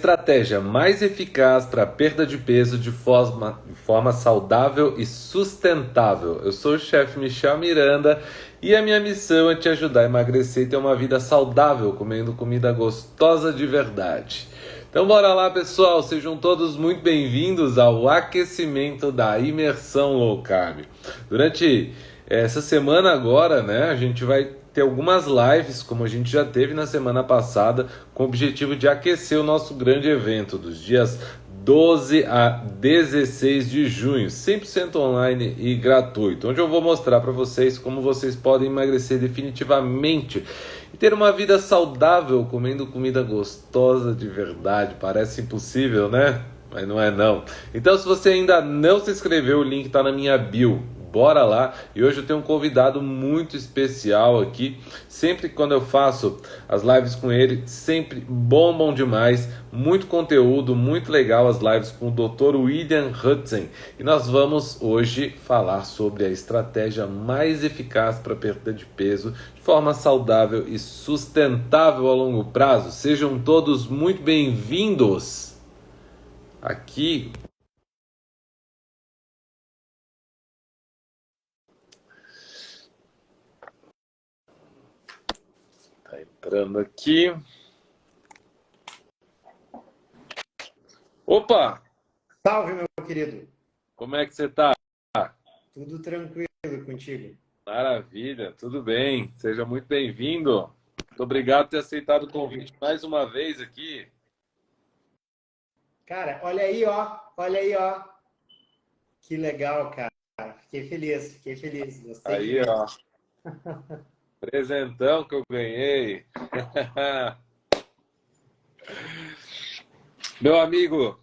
estratégia mais eficaz para perda de peso de forma saudável e sustentável. Eu sou o chefe Michel Miranda e a minha missão é te ajudar a emagrecer e ter uma vida saudável, comendo comida gostosa de verdade. Então bora lá, pessoal, sejam todos muito bem-vindos ao aquecimento da imersão low carb. Durante essa semana agora, né, a gente vai ter algumas lives, como a gente já teve na semana passada, com o objetivo de aquecer o nosso grande evento dos dias 12 a 16 de junho, 100% online e gratuito, onde eu vou mostrar para vocês como vocês podem emagrecer definitivamente e ter uma vida saudável comendo comida gostosa de verdade. Parece impossível, né? Mas não é não. Então, se você ainda não se inscreveu, o link está na minha bio. Bora lá, e hoje eu tenho um convidado muito especial aqui. Sempre quando eu faço as lives com ele, sempre bombam demais, muito conteúdo, muito legal as lives com o Dr. William Hudson. E nós vamos hoje falar sobre a estratégia mais eficaz para perda de peso de forma saudável e sustentável a longo prazo. Sejam todos muito bem-vindos aqui. Tá entrando aqui. Opa! Salve, meu querido. Como é que você tá? Tudo tranquilo contigo? Maravilha, tudo bem. Seja muito bem-vindo. Muito obrigado por ter aceitado o convite mais uma vez aqui. Cara, olha aí, ó. Olha aí, ó. Que legal, cara. Fiquei feliz. Gostei de Aí, ver. ó. Presentão que eu ganhei. Meu amigo,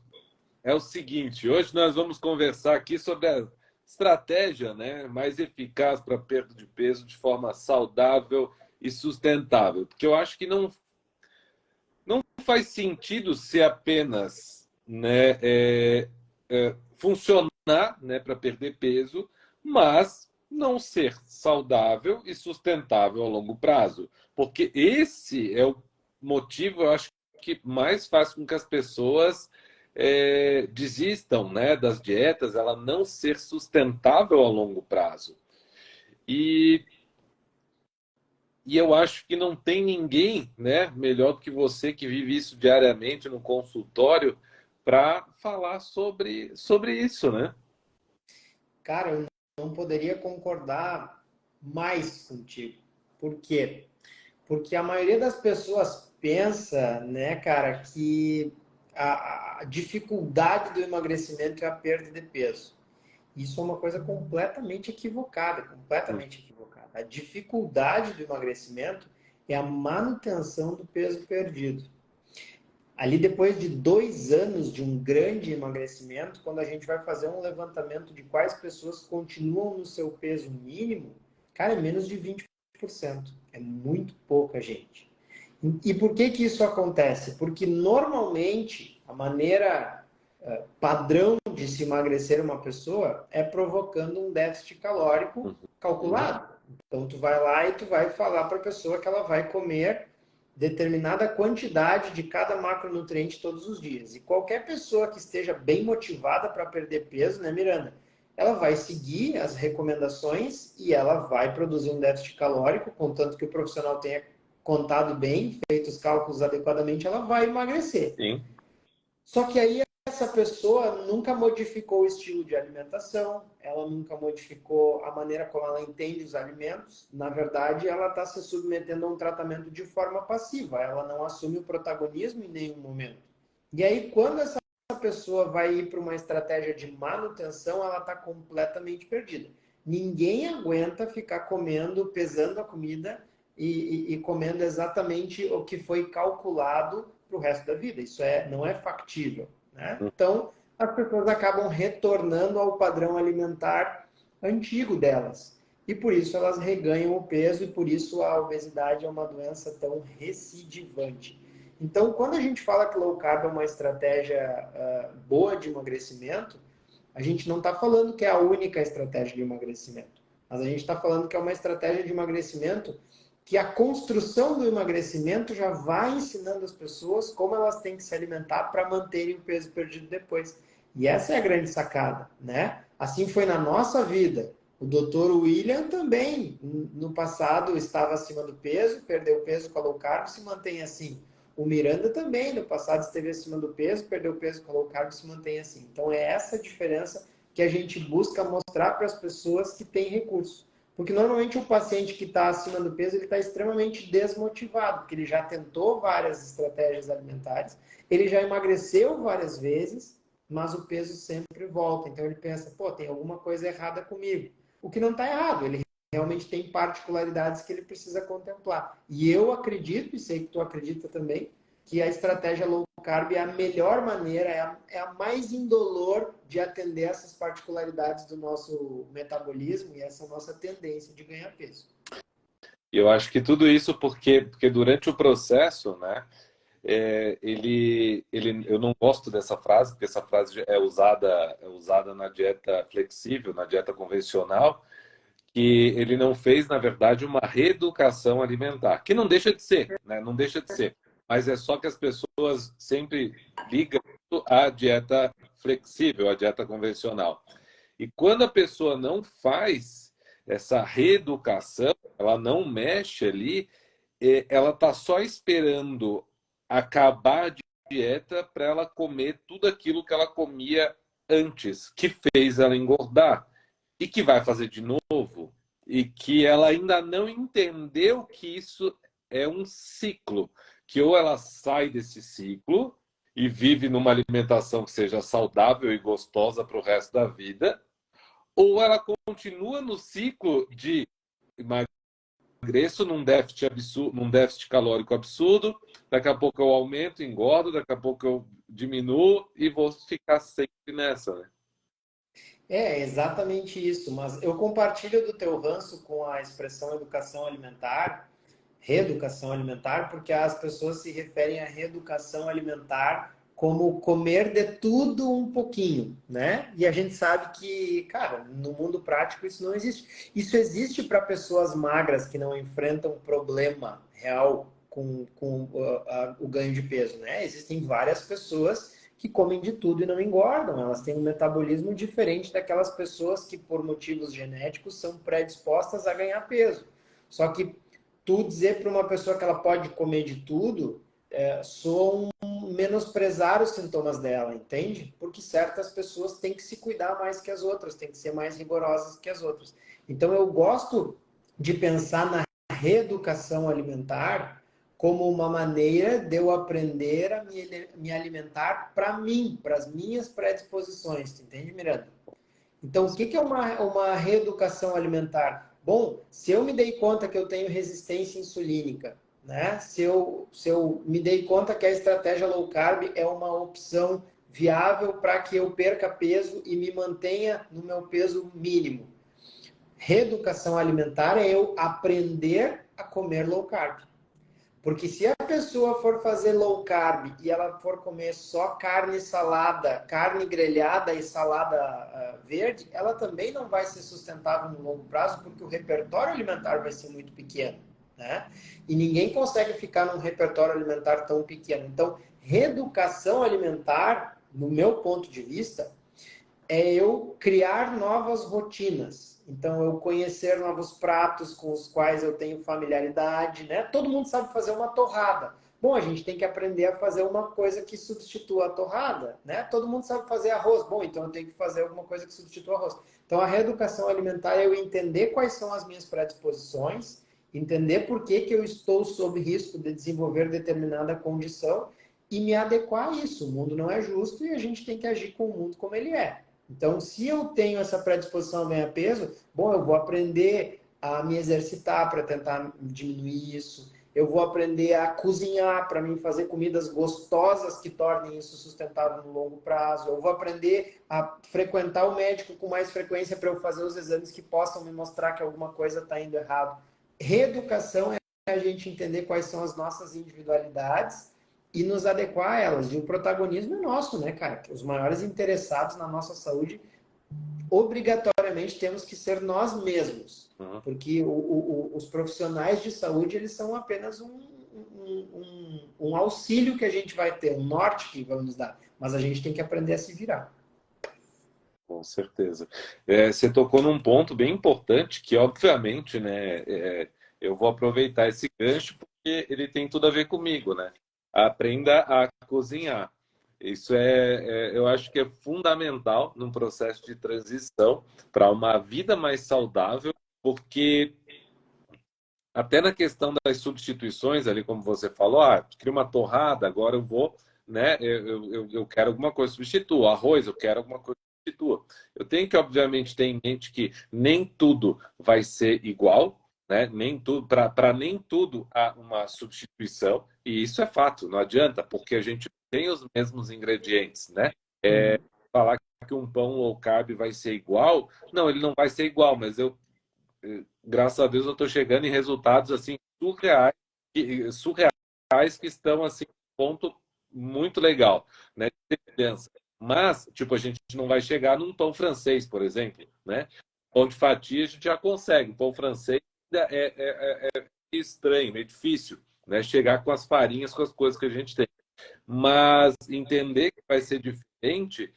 é o seguinte, hoje nós vamos conversar aqui sobre a estratégia, né, mais eficaz para perda de peso de forma saudável e sustentável. Porque eu acho que não faz sentido ser apenas, né, funcionar, né, para perder peso, mas não ser saudável e sustentável a longo prazo. Porque esse é o motivo, eu acho, que mais faz com que as pessoas desistam, né, das dietas, ela não ser sustentável a longo prazo. E eu acho que não tem ninguém, né, melhor do que você que vive isso diariamente no consultório para falar sobre isso, né? Cara, eu não poderia concordar mais contigo. Por quê? Porque a maioria das pessoas pensa, né, cara, que a dificuldade do emagrecimento é a perda de peso. Isso é uma coisa completamente equivocada, completamente equivocada. A dificuldade do emagrecimento é a manutenção do peso perdido. Ali depois de 2 anos de um grande emagrecimento, quando a gente vai fazer um levantamento de quais pessoas continuam no seu peso mínimo, cara, é menos de 20%. É muito pouca gente. E por que que isso acontece? Porque normalmente a maneira padrão de se emagrecer uma pessoa é provocando um déficit calórico calculado. Então tu vai lá e tu vai falar para a pessoa que ela vai comer determinada quantidade de cada macronutriente todos os dias. E qualquer pessoa que esteja bem motivada para perder peso, né, Miranda? Ela vai seguir as recomendações e ela vai produzir um déficit calórico, contanto que o profissional tenha contado bem, feito os cálculos adequadamente, ela vai emagrecer. Sim. Só que aí essa pessoa nunca modificou o estilo de alimentação, ela nunca modificou a maneira como ela entende os alimentos. Na verdade, ela está se submetendo a um tratamento de forma passiva, ela não assume o protagonismo em nenhum momento. E aí, quando essa pessoa vai ir para uma estratégia de manutenção, ela está completamente perdida. Ninguém aguenta ficar comendo, pesando a comida e comendo exatamente o que foi calculado para o resto da vida. Isso não é factível, né? Então, as pessoas acabam retornando ao padrão alimentar antigo delas. E por isso elas reganham o peso e por isso a obesidade é uma doença tão recidivante. Então, quando a gente fala que low carb é uma estratégia boa de emagrecimento, a gente não está falando que é a única estratégia de emagrecimento, mas a gente está falando que é uma estratégia de emagrecimento que a construção do emagrecimento já vai ensinando as pessoas como elas têm que se alimentar para manterem o peso perdido depois. E essa é a grande sacada, né? Assim foi na nossa vida. O doutor William também, no passado, estava acima do peso, perdeu peso com a low carb, se mantém assim. O Miranda também, no passado, esteve acima do peso, perdeu peso com a low carb, se mantém assim. Então, é essa a diferença que a gente busca mostrar para as pessoas que têm recursos. Porque, normalmente, o paciente que está acima do peso, ele está extremamente desmotivado, porque ele já tentou várias estratégias alimentares, ele já emagreceu várias vezes, mas o peso sempre volta. Então, ele pensa, pô, tem alguma coisa errada comigo. O que não está errado, ele realmente tem particularidades que ele precisa contemplar. E eu acredito, e sei que tu acredita também, que a estratégia low carb é a melhor maneira, é a mais indolor de atender essas particularidades do nosso metabolismo e essa nossa tendência de ganhar peso. E eu acho que tudo isso porque durante o processo, né, eu não gosto dessa frase, porque essa frase é usada na dieta flexível, na dieta convencional, que ele não fez, na verdade, uma reeducação alimentar, que não deixa de ser, né? Não deixa de ser. Mas é só que as pessoas sempre ligam à dieta flexível, à dieta convencional. E quando a pessoa não faz essa reeducação, ela não mexe ali, ela está só esperando acabar a dieta para ela comer tudo aquilo que ela comia antes, que fez ela engordar e que vai fazer de novo, e que ela ainda não entendeu que isso é um ciclo, que ou ela sai desse ciclo e vive numa alimentação que seja saudável e gostosa para o resto da vida, ou ela continua no ciclo de emagreço num déficit calórico absurdo, daqui a pouco eu aumento, engordo, daqui a pouco eu diminuo e vou ficar sempre nessa, né? É exatamente isso, mas eu compartilho do teu ranço com a expressão educação alimentar, reeducação alimentar, porque as pessoas se referem à reeducação alimentar como comer de tudo um pouquinho, né? E a gente sabe que, cara, no mundo prático isso não existe. Isso existe para pessoas magras que não enfrentam problema real com o ganho de peso, né? Existem várias pessoas que comem de tudo e não engordam. Elas têm um metabolismo diferente daquelas pessoas que, por motivos genéticos, são predispostas a ganhar peso. Só que tu dizer para uma pessoa que ela pode comer de tudo, soa menosprezar os sintomas dela, entende? Porque certas pessoas têm que se cuidar mais que as outras, têm que ser mais rigorosas que as outras. Então eu gosto de pensar na reeducação alimentar como uma maneira de eu aprender a me alimentar para mim, para as minhas predisposições, entende, Miranda? Então, o que é uma reeducação alimentar? Bom, se eu me dei conta que eu tenho resistência insulínica, né? Se eu me dei conta que a estratégia low carb é uma opção viável para que eu perca peso e me mantenha no meu peso mínimo. Reeducação alimentar é eu aprender a comer low carb. Porque se a pessoa for fazer low carb e ela for comer só carne salada, carne grelhada e salada verde, ela também não vai ser sustentável no longo prazo, porque o repertório alimentar vai ser muito pequeno, né? E ninguém consegue ficar num repertório alimentar tão pequeno. Então, reeducação alimentar, no meu ponto de vista, é eu criar novas rotinas. Então, eu conhecer novos pratos com os quais eu tenho familiaridade, né? Todo mundo sabe fazer uma torrada. Bom, a gente tem que aprender a fazer uma coisa que substitua a torrada, né? Todo mundo sabe fazer arroz. Bom, então eu tenho que fazer alguma coisa que substitua o arroz. Então, a reeducação alimentar é eu entender quais são as minhas predisposições, entender por que eu estou sob risco de desenvolver determinada condição e me adequar a isso. O mundo não é justo e a gente tem que agir com o mundo como ele é. Então, se eu tenho essa predisposição a ganhar peso, bom, eu vou aprender a me exercitar para tentar diminuir isso. Eu vou aprender a cozinhar para mim fazer comidas gostosas que tornem isso sustentável no longo prazo. Eu vou aprender a frequentar o médico com mais frequência para eu fazer os exames que possam me mostrar que alguma coisa está indo errado. Reeducação é a gente entender quais são as nossas individualidades e nos adequar a elas. E o protagonismo é nosso, né, cara? Os maiores interessados na nossa saúde, obrigatoriamente, obrigatoriamente temos que ser nós mesmos, porque os profissionais de saúde, eles são apenas um auxílio que a gente vai ter, um norte que vão nos dar, mas a gente tem que aprender a se virar. Com certeza. Você tocou num ponto bem importante que, obviamente, né, eu vou aproveitar esse gancho porque ele tem tudo a ver comigo, né? Aprenda a cozinhar. Isso eu acho que é fundamental num processo de transição para uma vida mais saudável, porque até na questão das substituições, ali como você falou, queria uma torrada, agora eu vou, né? Eu quero alguma coisa, substitua. Arroz, eu quero alguma coisa, substitua. Eu tenho que, obviamente, ter em mente que nem tudo vai ser igual, né? Nem tudo, para nem tudo há uma substituição, e isso é fato, não adianta, porque a gente tem os mesmos ingredientes, né? Falar que um pão low carb vai ser igual, não, ele não vai ser igual, mas graças a Deus eu estou chegando em resultados assim surreais que estão assim ponto muito legal, né? Mas tipo a gente não vai chegar num pão francês, por exemplo, né? Pão de fatia a gente já consegue, pão francês é estranho, é difícil, né? Chegar com as farinhas, com as coisas que a gente tem, mas entender que vai ser diferente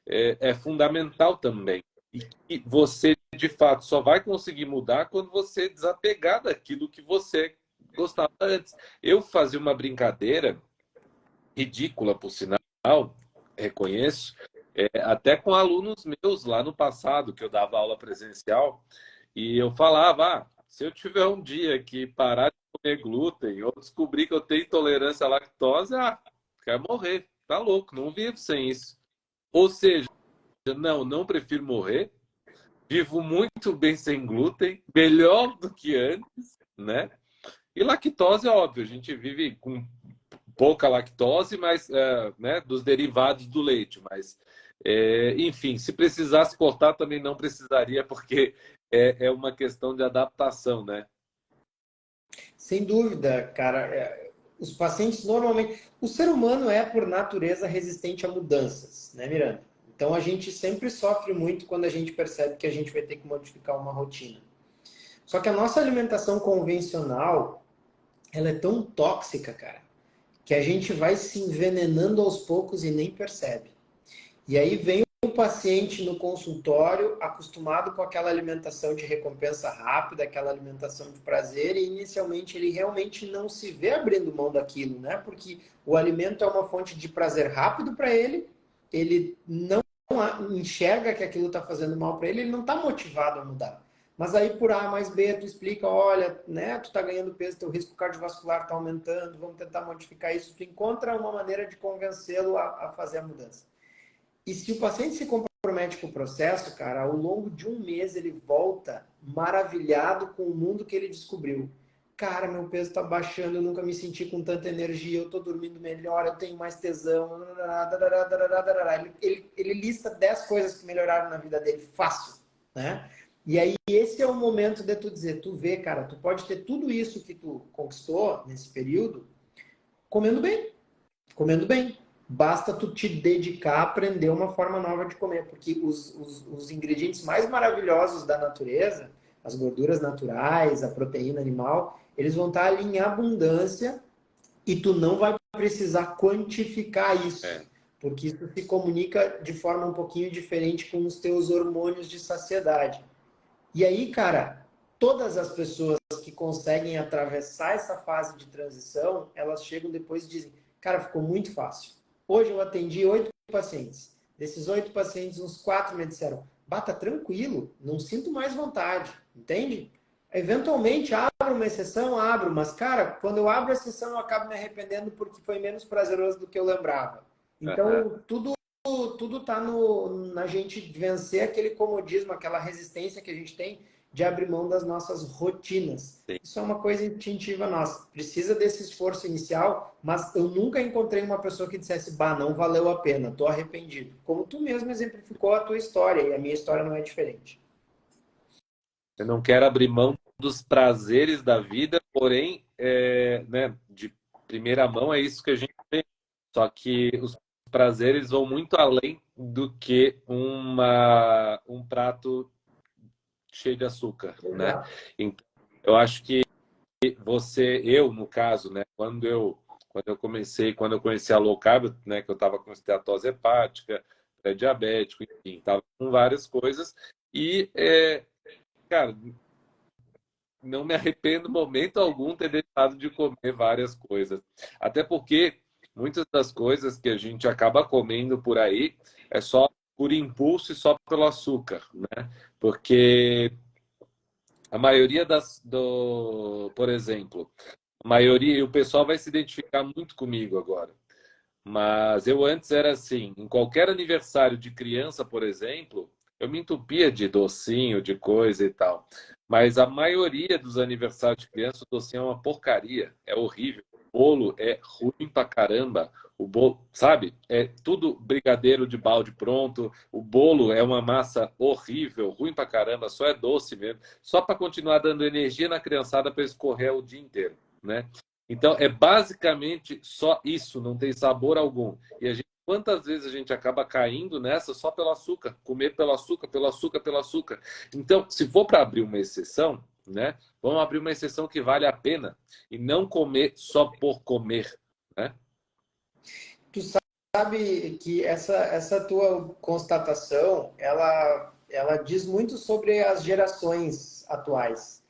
é fundamental também. E que você, de fato, só vai conseguir mudar quando você desapegar daquilo que você gostava antes. Eu fazia uma brincadeira ridícula, por sinal, reconheço, até com alunos meus lá no passado, que eu dava aula presencial, e eu falava, se eu tiver um dia que parar de comer glúten ou descobrir que eu tenho intolerância à lactose, quero morrer, tá louco, não vivo sem isso. Ou seja, não prefiro morrer, vivo muito bem sem glúten, melhor do que antes, né? E lactose, é óbvio, a gente vive com pouca lactose, mas né, dos derivados do leite. Mas, enfim, se precisasse cortar, também não precisaria, porque é uma questão de adaptação, né? Sem dúvida, cara. Os pacientes normalmente. O ser humano é, por natureza, resistente a mudanças, né, Miranda? Então a gente sempre sofre muito quando a gente percebe que a gente vai ter que modificar uma rotina. Só que a nossa alimentação convencional, ela é tão tóxica, cara, que a gente vai se envenenando aos poucos e nem percebe. E aí vem o paciente no consultório acostumado com aquela alimentação de recompensa rápida, aquela alimentação de prazer, e inicialmente ele realmente não se vê abrindo mão daquilo, né? Porque o alimento é uma fonte de prazer rápido para ele não enxerga que aquilo está fazendo mal para ele não está motivado a mudar. Mas aí por A mais B tu explica, olha, né, tu está ganhando peso, teu risco cardiovascular está aumentando, vamos tentar modificar isso. Tu encontra uma maneira de convencê-lo a fazer a mudança. E se o paciente se compromete com o processo, cara, ao longo de um mês ele volta maravilhado com o mundo que ele descobriu. Cara, meu peso está baixando, eu nunca me senti com tanta energia, eu estou dormindo melhor, eu tenho mais tesão. Ele lista 10 coisas que melhoraram na vida dele, fácil, né? E aí esse é o momento de tu dizer, tu vê, cara, tu pode ter tudo isso que tu conquistou nesse período comendo bem. Comendo bem. Basta tu te dedicar a aprender uma forma nova de comer, porque os ingredientes mais maravilhosos da natureza, as gorduras naturais, a proteína animal, eles vão estar ali em abundância e tu não vai precisar quantificar isso, porque isso se comunica de forma um pouquinho diferente com os teus hormônios de saciedade. E aí, cara, todas as pessoas que conseguem atravessar essa fase de transição, elas chegam depois e dizem, cara, ficou muito fácil. Hoje eu atendi 8 pacientes. Desses 8 pacientes, uns 4 me disseram, bata tranquilo, não sinto mais vontade, entende? Eventualmente, abro uma exceção, abro, mas, cara, quando eu abro a exceção, eu acabo me arrependendo porque foi menos prazeroso do que eu lembrava. Então, tudo tá na gente vencer aquele comodismo, aquela resistência que a gente tem de abrir mão das nossas rotinas. Sim. Isso é uma coisa instintiva nossa. Precisa desse esforço inicial, mas eu nunca encontrei uma pessoa que dissesse, bah, não valeu a pena, tô arrependido. Como tu mesmo exemplificou a tua história, e a minha história não é diferente. Eu não quero abrir mão dos prazeres da vida, porém, né, de primeira mão é isso que a gente vê. Só que os prazeres vão muito além do que um prato cheio de açúcar, né? Exato. Então, eu acho que eu, no caso, né, quando eu conheci a low carb, né, que eu estava com esteatose hepática, pré-diabético, enfim, estava com várias coisas e, cara, não me arrependo em momento algum ter deixado de comer várias coisas. Até porque muitas das coisas que a gente acaba comendo por aí é só por impulso e só pelo açúcar, né? Porque a maioria por exemplo, a maioria, e o pessoal vai se identificar muito comigo agora. Mas eu antes era assim, em qualquer aniversário de criança, por exemplo, eu me entupia de docinho, de coisa e tal. Mas a maioria dos aniversários de criança, o docinho é uma porcaria, é horrível. O bolo é ruim pra caramba. O bolo, sabe? É tudo brigadeiro de balde pronto. O bolo é uma massa horrível, ruim pra caramba, só é doce mesmo, só para continuar dando energia na criançada para escorrer o dia inteiro, né? Então, é basicamente só isso, não tem sabor algum. E a gente, quantas vezes a gente acaba caindo nessa só pelo açúcar, comer pelo açúcar, pelo açúcar, pelo açúcar. Então, se for para abrir uma exceção, né, vamos abrir uma exceção que vale a pena e não comer só por comer, né? Tu sabe que essa tua constatação, ela diz muito sobre as gerações atuais.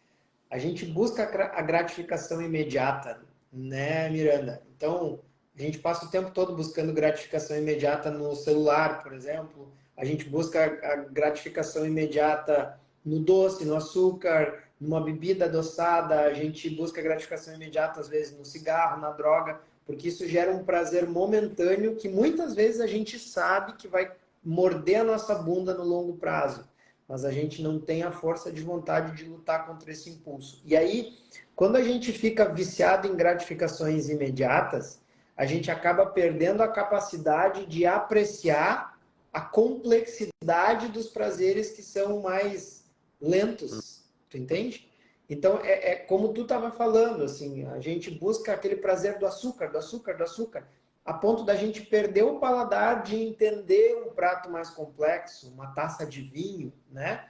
A gente busca a gratificação imediata, né, Miranda? Então, a gente passa o tempo todo buscando gratificação imediata no celular, por exemplo. A gente busca a gratificação imediata no doce, no açúcar, numa bebida adoçada. A gente busca gratificação imediata, às vezes, no cigarro, na droga, porque isso gera um prazer momentâneo que muitas vezes a gente sabe que vai morder a nossa bunda no longo prazo, mas a gente não tem a força de vontade de lutar contra esse impulso. E aí, quando a gente fica viciado em gratificações imediatas, a gente acaba perdendo a capacidade de apreciar a complexidade dos prazeres que são mais lentos, tu entende? Então, é como tu estava falando, assim, a gente busca aquele prazer do açúcar, do açúcar, do açúcar, a ponto da gente perder o paladar de entender um prato mais complexo, uma taça de vinho, né?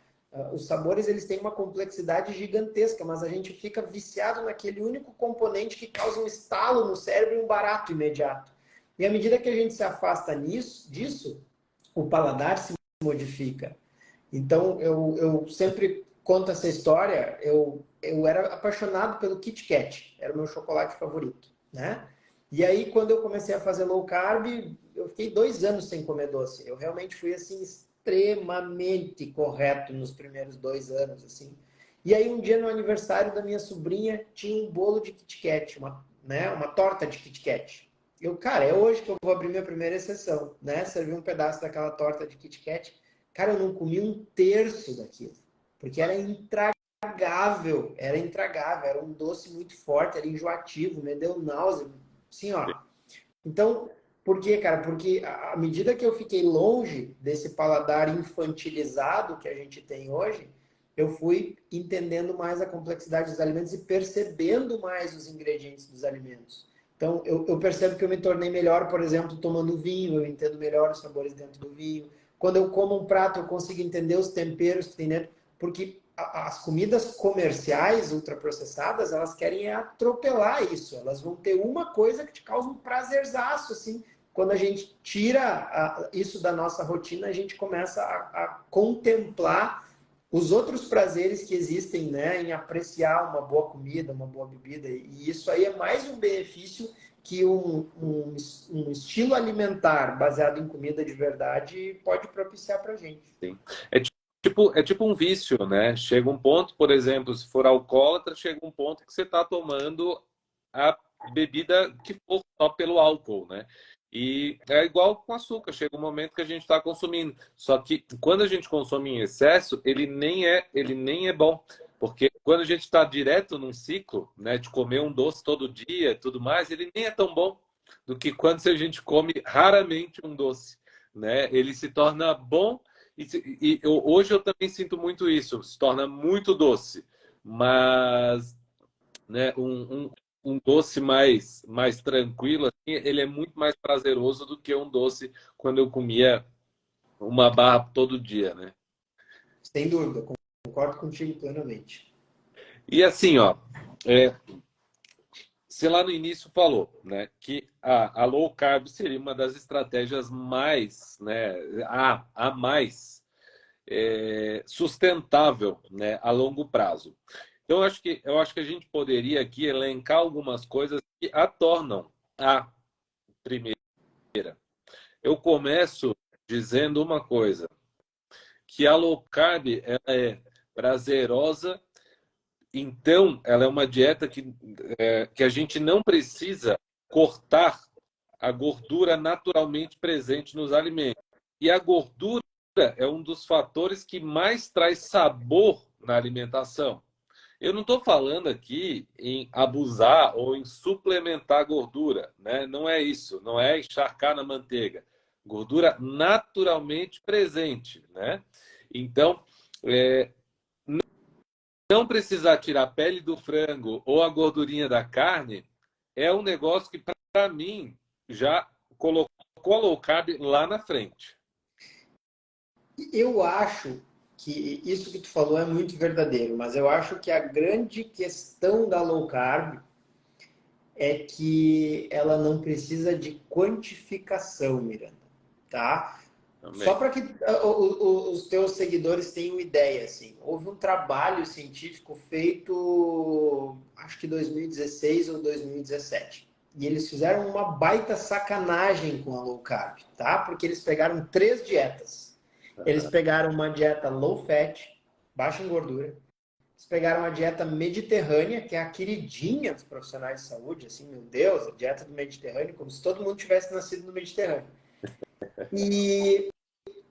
Os sabores eles têm uma complexidade gigantesca, mas a gente fica viciado naquele único componente que causa um estalo no cérebro e um barato imediato. E à medida que a gente se afasta disso, o paladar se modifica. Então, eu sempre conto essa história. Eu era apaixonado pelo Kit Kat, era o meu chocolate favorito, né? E aí, quando eu comecei a fazer low carb, eu fiquei 2 anos sem comer doce. Eu realmente fui, assim, extremamente correto nos primeiros 2 anos, assim. E aí, um dia, no aniversário da minha sobrinha, tinha um bolo de Kit Kat, uma torta de Kit Kat. Eu, cara, é hoje que eu vou abrir minha primeira exceção, né? Servi um pedaço daquela torta de Kit Kat. Cara, eu não comi um terço daquilo, porque era intragável, era um doce muito forte, era enjoativo, me deu náusea, assim, ó. Então, por quê, cara? Porque à medida que eu fiquei longe desse paladar infantilizado que a gente tem hoje, eu fui entendendo mais a complexidade dos alimentos e percebendo mais os ingredientes dos alimentos. Então, eu percebo que eu me tornei melhor, por exemplo, tomando vinho, eu entendo melhor os sabores dentro do vinho. Quando eu como um prato, eu consigo entender os temperos que tem dentro, porque as comidas comerciais ultraprocessadas, elas querem atropelar isso. Elas vão ter uma coisa que te causa um prazerzaço, assim. Quando a gente tira isso da nossa rotina, a gente começa a contemplar os outros prazeres que existem, né, em apreciar uma boa comida, uma boa bebida. E isso aí é mais um benefício que um estilo alimentar baseado em comida de verdade pode propiciar para a gente. Sim. É tipo um vício, né? Chega um ponto, por exemplo, se for alcoólatra, chega um ponto que você está tomando a bebida que for só pelo álcool, né? E é igual com açúcar, chega um momento que a gente está consumindo. Só que quando a gente consome em excesso, ele nem é bom. Porque quando a gente está direto num ciclo, né, de comer um doce todo dia e tudo mais, ele nem é tão bom do que quando a gente come raramente um doce, né? Ele se torna bom hoje eu também sinto muito isso, se torna muito doce, mas né, um doce mais tranquilo, assim, ele é muito mais prazeroso do que um doce quando eu comia uma barra todo dia, né? Sem dúvida, concordo contigo plenamente. E assim, ó, você lá no início falou, né, que a low carb seria uma das estratégias mais, né, a mais sustentável, né, a longo prazo. Então, eu acho que a gente poderia aqui elencar algumas coisas que a tornam a primeira. Eu começo dizendo uma coisa, que a low carb ela é prazerosa, então ela é uma dieta que a gente não precisa cortar a gordura naturalmente presente nos alimentos. E a gordura é um dos fatores que mais traz sabor na alimentação. Eu não estou falando aqui em abusar ou em suplementar gordura, né? Não é isso, não é encharcar na manteiga. Gordura naturalmente presente, né? Então, não precisar tirar a pele do frango ou a gordurinha da carne é um negócio que, para mim, já colocou a low carb lá na frente. Eu acho que isso que tu falou é muito verdadeiro, mas eu acho que a grande questão da low carb é que ela não precisa de quantificação, Miranda, tá? Só Também. para que os teus seguidores tenham ideia, assim, houve um trabalho científico feito, acho que 2016 ou 2017. E eles fizeram uma baita sacanagem com a low carb, tá? Porque eles pegaram 3 dietas. Eles pegaram uma dieta low fat, baixa em gordura. Eles pegaram uma dieta mediterrânea, que é a queridinha dos profissionais de saúde, assim, meu Deus, a dieta do Mediterrâneo, como se todo mundo tivesse nascido no Mediterrâneo. E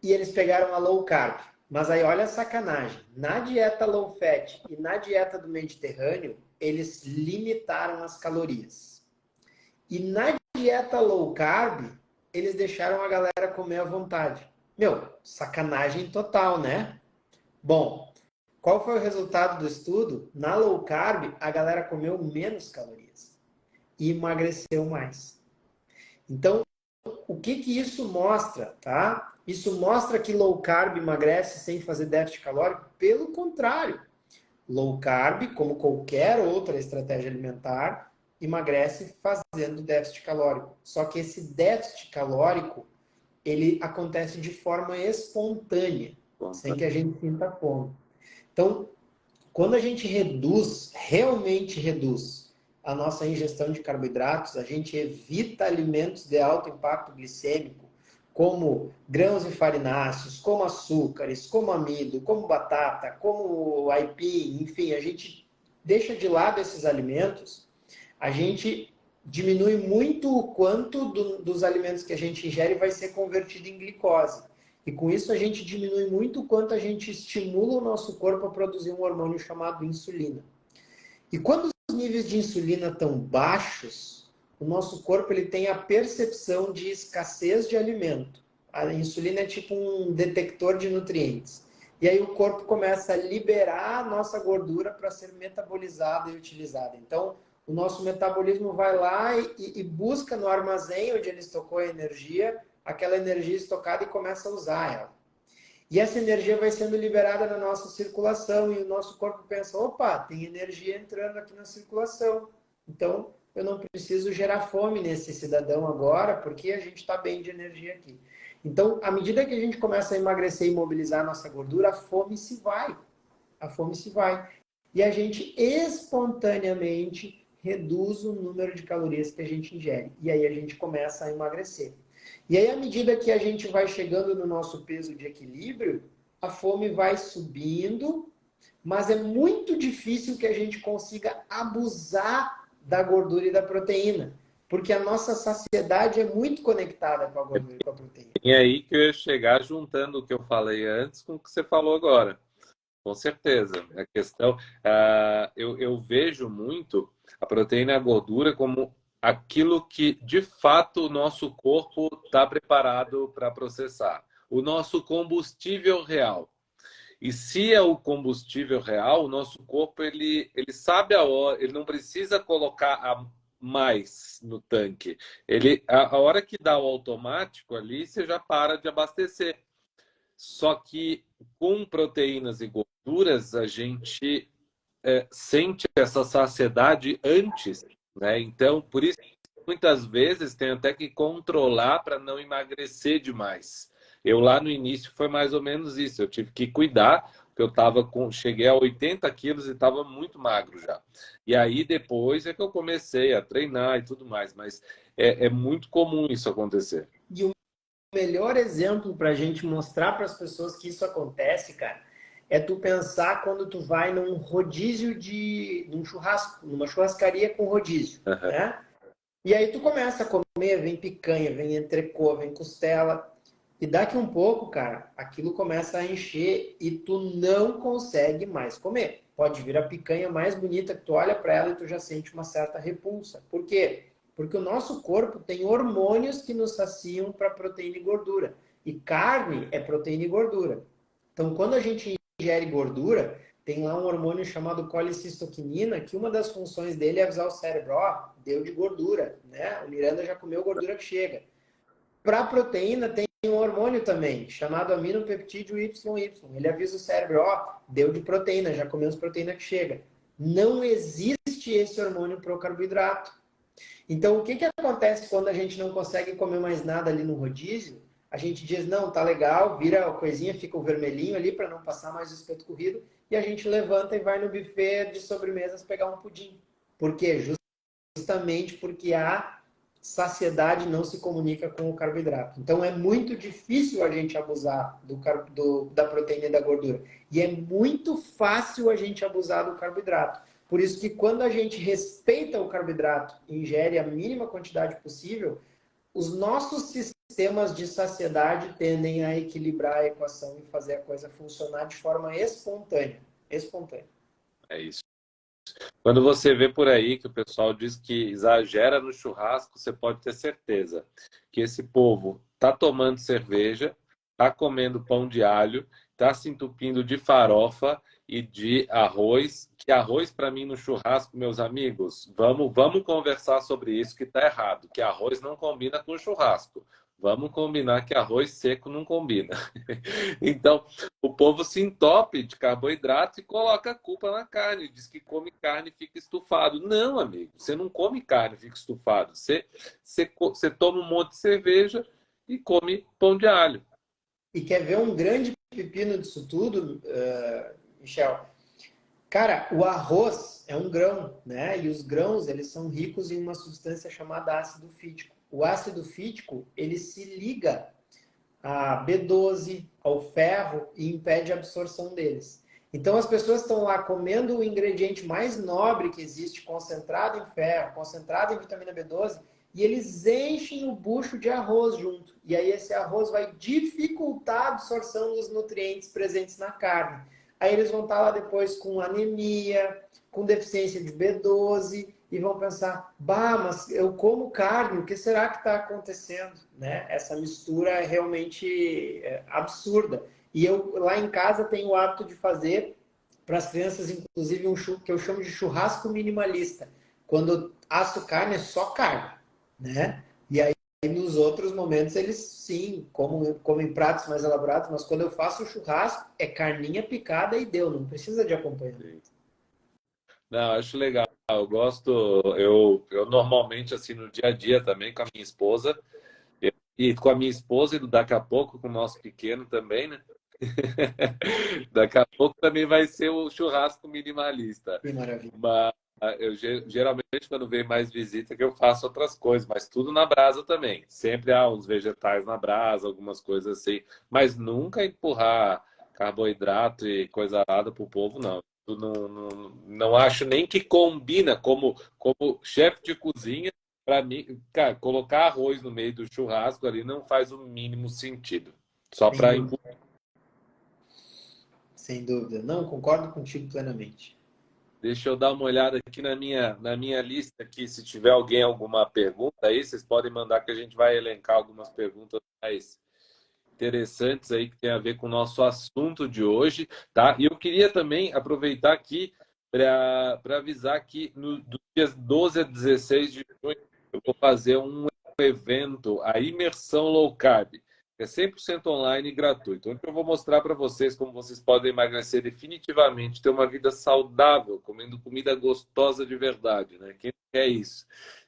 eles pegaram a low carb. Mas aí olha a sacanagem. Na dieta low fat e na dieta do Mediterrâneo, eles limitaram as calorias. E na dieta low carb, eles deixaram a galera comer à vontade. Meu, sacanagem total, né? Bom, qual foi o resultado do estudo? Na low carb, a galera comeu menos calorias e emagreceu mais. Então, o que que isso mostra, tá? Isso mostra que low carb emagrece sem fazer déficit calórico? Pelo contrário, low carb, como qualquer outra estratégia alimentar, emagrece fazendo déficit calórico. Só que esse déficit calórico, ele acontece de forma espontânea, sem que a gente sinta fome. Então, quando a gente reduz, realmente reduz a nossa ingestão de carboidratos, a gente evita alimentos de alto impacto glicêmico, como grãos e farináceos, como açúcares, como amido, como batata, como aipim, enfim, a gente deixa de lado esses alimentos, a gente diminui muito o quanto dos alimentos que a gente ingere vai ser convertido em glicose. E com isso a gente diminui muito o quanto a gente estimula o nosso corpo a produzir um hormônio chamado insulina. E quando os níveis de insulina estão baixos, o nosso corpo ele tem a percepção de escassez de alimento. A insulina é tipo um detector de nutrientes. E aí o corpo começa a liberar a nossa gordura para ser metabolizada e utilizada. Então, o nosso metabolismo vai lá e busca no armazém onde ele estocou a energia, aquela energia estocada e começa a usar ela. E essa energia vai sendo liberada na nossa circulação e o nosso corpo pensa, opa, tem energia entrando aqui na circulação. Então, eu não preciso gerar fome nesse cidadão agora, porque a gente está bem de energia aqui. Então, à medida que a gente começa a emagrecer e mobilizar a nossa gordura, a fome se vai. A fome se vai. E a gente espontaneamente reduz o número de calorias que a gente ingere. E aí a gente começa a emagrecer. E aí, à medida que a gente vai chegando no nosso peso de equilíbrio, a fome vai subindo, mas é muito difícil que a gente consiga abusar da gordura e da proteína, porque a nossa saciedade é muito conectada com a gordura e com a proteína. E aí que eu ia chegar juntando o que eu falei antes com o que você falou agora. Com certeza. A questão, eu vejo muito a proteína e a gordura como aquilo que, de fato, o nosso corpo está preparado para processar. O nosso combustível real. E se é o combustível real, o nosso corpo ele sabe a hora, ele não precisa colocar a mais no tanque. A hora que dá o automático ali, você já para de abastecer. Só que com proteínas e gorduras a gente sente essa saciedade antes, né? Então, por isso, muitas vezes tem até que controlar para não emagrecer demais. Eu lá no início foi mais ou menos isso. Eu tive que cuidar, porque cheguei a 80 quilos e estava muito magro já. E aí depois é que eu comecei a treinar e tudo mais. Mas é muito comum isso acontecer. E o melhor exemplo para a gente mostrar para as pessoas que isso acontece, cara, é tu pensar quando tu vai num rodízio num churrasco, numa churrascaria com rodízio, Uhum. né? E aí tu começa a comer, vem picanha, vem entrecô, vem costela. E daqui um pouco, cara, aquilo começa a encher e tu não consegue mais comer. Pode vir a picanha mais bonita que tu olha para ela e tu já sente uma certa repulsa. Por quê? Porque o nosso corpo tem hormônios que nos saciam para proteína e gordura. E carne é proteína e gordura. Então, quando a gente ingere gordura, tem lá um hormônio chamado colicistoquinina, que uma das funções dele é avisar o cérebro, ó, deu de gordura, né? O Miranda já comeu gordura que chega. Para a proteína tem um hormônio também, chamado aminopeptídeo YY. Ele avisa o cérebro, ó, deu de proteína, já comemos proteína que chega. Não existe esse hormônio para o carboidrato. Então, o que acontece quando a gente não consegue comer mais nada ali no rodízio? A gente diz, não, tá legal, vira a coisinha, fica o vermelhinho ali para não passar mais o espeto corrido, e a gente levanta e vai no buffet de sobremesas pegar um pudim. Por quê? Justamente porque a saciedade não se comunica com o carboidrato. Então, é muito difícil a gente abusar da proteína e da gordura. E é muito fácil a gente abusar do carboidrato. Por isso que quando a gente respeita o carboidrato e ingere a mínima quantidade possível, os nossos sistemas de saciedade tendem a equilibrar a equação e fazer a coisa funcionar de forma espontânea. Espontânea. É isso. Quando você vê por aí que o pessoal diz que exagera no churrasco, você pode ter certeza que esse povo tá tomando cerveja, tá comendo pão de alho, tá se entupindo de farofa e de arroz. Que arroz para mim no churrasco, meus amigos, vamos conversar sobre isso que tá errado, que arroz não combina com churrasco. Vamos combinar que arroz seco não combina. Então, o povo se entope de carboidrato e coloca a culpa na carne. Diz que come carne e fica estufado. Não, amigo, você não come carne e fica estufado. Você toma um monte de cerveja e come pão de alho. E quer ver um grande pepino disso tudo, Michel? Cara, o arroz é um grão, né? E os grãos, eles são ricos em uma substância chamada ácido fítico. O ácido fítico, ele se liga a B12, ao ferro e impede a absorção deles. Então as pessoas estão lá comendo o ingrediente mais nobre que existe, concentrado em ferro, concentrado em vitamina B12, e eles enchem o bucho de arroz junto. E aí esse arroz vai dificultar a absorção dos nutrientes presentes na carne. Aí eles vão estar lá depois com anemia, com deficiência de B12, e vão pensar, bah, mas eu como carne, o que será que está acontecendo? Né? Essa mistura é realmente absurda. E eu lá em casa tenho o hábito de fazer para as crianças, inclusive, que eu chamo de churrasco minimalista. Quando asso carne, é só carne. Né? E aí, nos outros momentos, eles sim comem pratos mais elaborados, mas quando eu faço o churrasco, é carninha picada e deu, não precisa de acompanhamento. Não, acho legal. Eu gosto, eu normalmente, assim, no dia a dia também com a minha esposa, e com a minha esposa, e daqui a pouco com o nosso pequeno também, né? Daqui a pouco também vai ser o churrasco minimalista. Que maravilha. Mas eu geralmente, quando vem mais visita, que eu faço outras coisas, mas tudo na brasa também. Sempre há uns vegetais na brasa, algumas coisas assim. Mas nunca empurrar carboidrato e coisa nada pro povo, não. Eu não acho nem que combina como chefe de cozinha. Para mim, cara, colocar arroz no meio do churrasco ali não faz o mínimo sentido. Só Sem para dúvida. Sem dúvida. Não, concordo contigo plenamente. Deixa eu dar uma olhada aqui na minha lista aqui. Se tiver alguém alguma pergunta aí, vocês podem mandar que a gente vai elencar algumas perguntas mais interessantes aí que tem a ver com o nosso assunto de hoje, tá? E eu queria também aproveitar aqui para avisar que dos dias 12 a 16 de junho eu vou fazer um evento, a Imersão Low Carb. É 100% online e gratuito. Onde eu vou mostrar para vocês como vocês podem emagrecer definitivamente, ter uma vida saudável, comendo comida gostosa de verdade, né? Quem quer isso?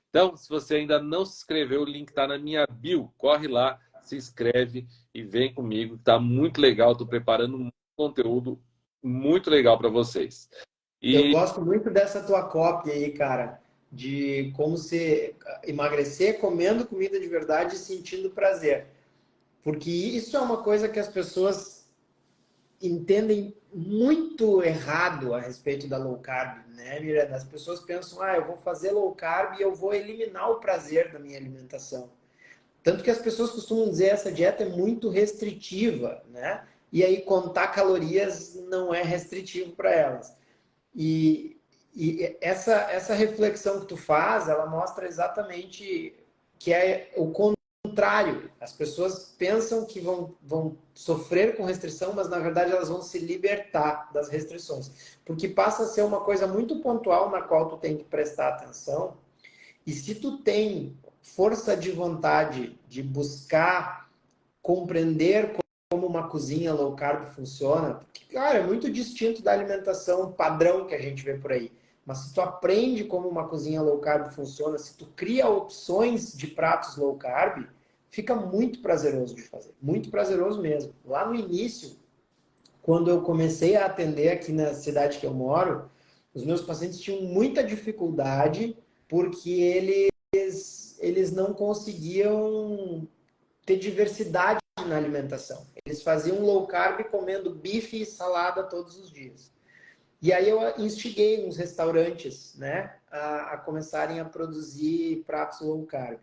Então, se você ainda não se inscreveu, o link está na minha bio. Corre lá, se inscreve e vem comigo. Está muito legal. Estou preparando um conteúdo muito legal para vocês. Eu E gosto muito dessa tua cópia aí, cara, de como se emagrecer comendo comida de verdade e sentindo prazer. Porque isso é uma coisa que as pessoas entendem muito errado a respeito da low carb, né, Miranda? As pessoas pensam, eu vou fazer low carb e eu vou eliminar o prazer da minha alimentação. Tanto que as pessoas costumam dizer que essa dieta é muito restritiva, né? E aí contar calorias não é restritivo para elas. E, essa reflexão que tu faz, ela mostra exatamente que é o contrário. As pessoas pensam que vão sofrer com restrição, mas na verdade elas vão se libertar das restrições. Porque passa a ser uma coisa muito pontual na qual tu tem que prestar atenção. E se tu tem força de vontade de buscar compreender como uma cozinha low carb funciona, porque, cara, é muito distinto da alimentação padrão que a gente vê por aí. Mas se tu aprende como uma cozinha low carb funciona, se tu cria opções de pratos low carb, fica muito prazeroso de fazer. Muito prazeroso mesmo. Lá no início, quando eu comecei a atender aqui na cidade que eu moro, os meus pacientes tinham muita dificuldade porque eles não conseguiam ter diversidade na alimentação. Eles faziam low carb comendo bife e salada todos os dias. E aí eu instiguei uns restaurantes, né, a começarem a produzir pratos low carb.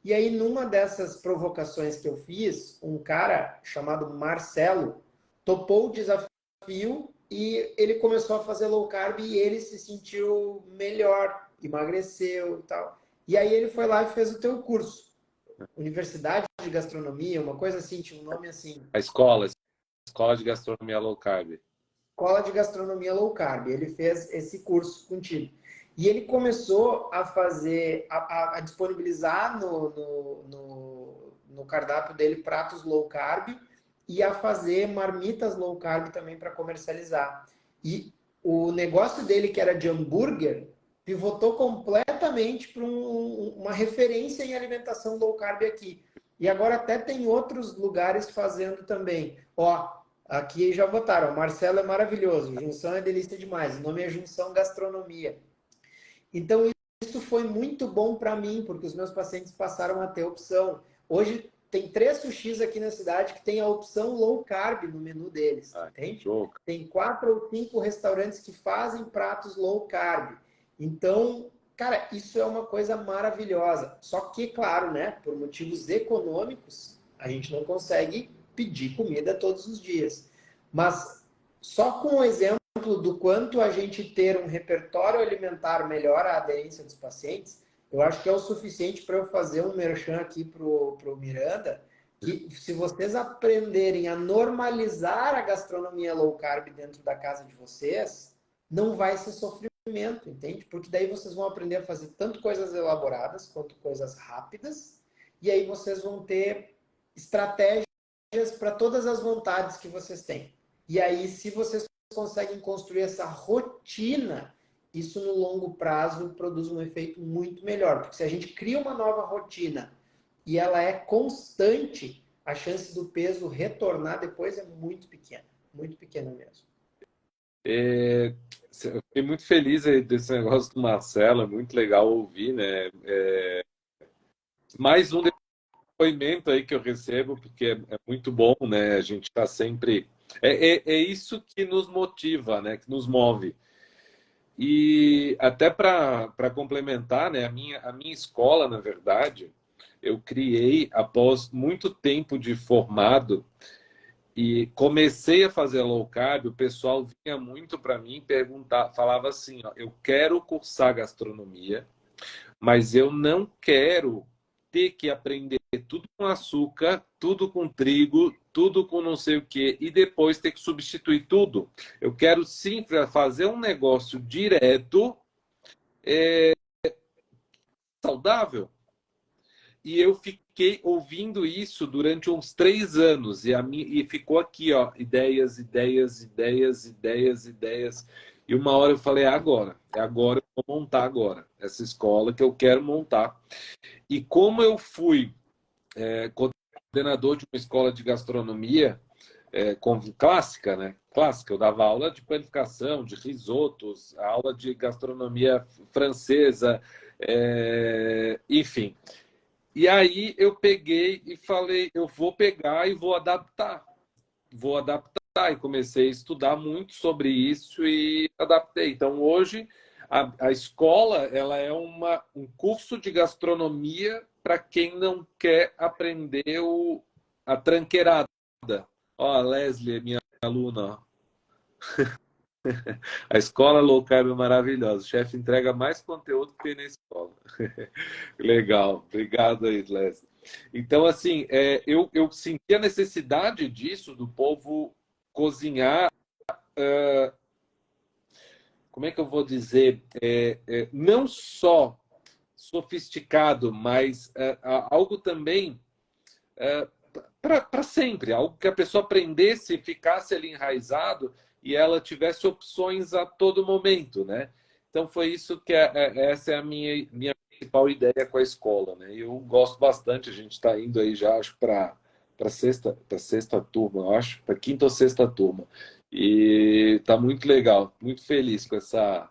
E aí, numa dessas provocações que eu fiz, um cara chamado Marcelo topou o desafio e ele começou a fazer low carb e ele se sentiu melhor, emagreceu e tal. E aí ele foi lá e fez o teu curso. Universidade de Gastronomia, uma coisa assim, tinha um nome assim. a escola de gastronomia low carb. Escola de Gastronomia Low Carb. Ele fez esse curso contigo. E ele começou a fazer, a disponibilizar no cardápio dele pratos low carb e a fazer marmitas low carb também para comercializar. E o negócio dele, que era de hambúrguer, pivotou completamente para uma referência em alimentação low carb aqui. E agora até tem outros lugares fazendo também. Ó, aqui já botaram, Marcelo é maravilhoso, Junção é delícia demais, o nome é Junção Gastronomia. Então isso foi muito bom para mim, porque os meus pacientes passaram a ter opção. Hoje tem 3 sushis aqui na cidade que tem a opção low carb no menu deles, entende? Tem 4 ou 5 restaurantes que fazem pratos low carb. Então, cara, isso é uma coisa maravilhosa. Só que, claro, né, por motivos econômicos, a gente não consegue pedir comida todos os dias. Mas só com o exemplo do quanto a gente ter um repertório alimentar melhora a aderência dos pacientes, eu acho que é o suficiente para eu fazer um merchan aqui pro Miranda, que se vocês aprenderem a normalizar a gastronomia low carb dentro da casa de vocês, não vai ser sofrimento, entende? Porque daí vocês vão aprender a fazer tanto coisas elaboradas quanto coisas rápidas, e aí vocês vão ter estratégias para todas as vontades que vocês têm. E aí, se vocês conseguem construir essa rotina, isso no longo prazo produz um efeito muito melhor. Porque se a gente cria uma nova rotina e ela é constante, a chance do peso retornar depois é muito pequena mesmo. Eu fiquei muito feliz aí desse negócio do Marcelo, é muito legal ouvir, né? Mais um depoimento aí que eu recebo, porque é muito bom, né? A gente está sempre. É isso que nos motiva, né? Que nos move. E até para complementar, né? A minha escola, na verdade, eu criei após muito tempo de formado e comecei a fazer low carb. O pessoal vinha muito para mim perguntar, falava assim: ó, eu quero cursar gastronomia, mas eu não quero ter que aprender tudo com açúcar, tudo com trigo, tudo com não sei o quê, e depois ter que substituir tudo. Eu quero sim fazer um negócio direto, saudável. E eu fiquei fiquei ouvindo isso durante uns 3 anos e ficou aqui, ó, ideias, ideias, ideias, ideias, ideias. E uma hora eu falei, é agora, eu vou montar agora essa escola que eu quero montar. E como eu fui coordenador de uma escola de gastronomia clássica, né? Clássica, eu dava aula de panificação, de risotos, aula de gastronomia francesa, enfim. E aí eu peguei e falei, eu vou pegar e vou adaptar. Vou adaptar. E comecei a estudar muito sobre isso e adaptei. Então, hoje, a escola ela é um curso de gastronomia para quem não quer aprender a tranqueirada. Ó, a Leslie, minha aluna, ó. A escola low carb é maravilhosa. O chefe entrega mais conteúdo que tem na escola. Legal. Obrigado aí, Leslie. Então, assim, eu senti a necessidade disso, do povo cozinhar, como é que eu vou dizer? Não só sofisticado, mas algo também para sempre, algo que a pessoa aprendesse, ficasse ali enraizado e ela tivesse opções a todo momento, né? Então foi isso que essa é a minha principal ideia com a escola, né? Eu gosto bastante, a gente está indo aí já, acho, para sexta turma, eu acho, para quinta ou sexta turma. E tá muito legal, muito feliz com essa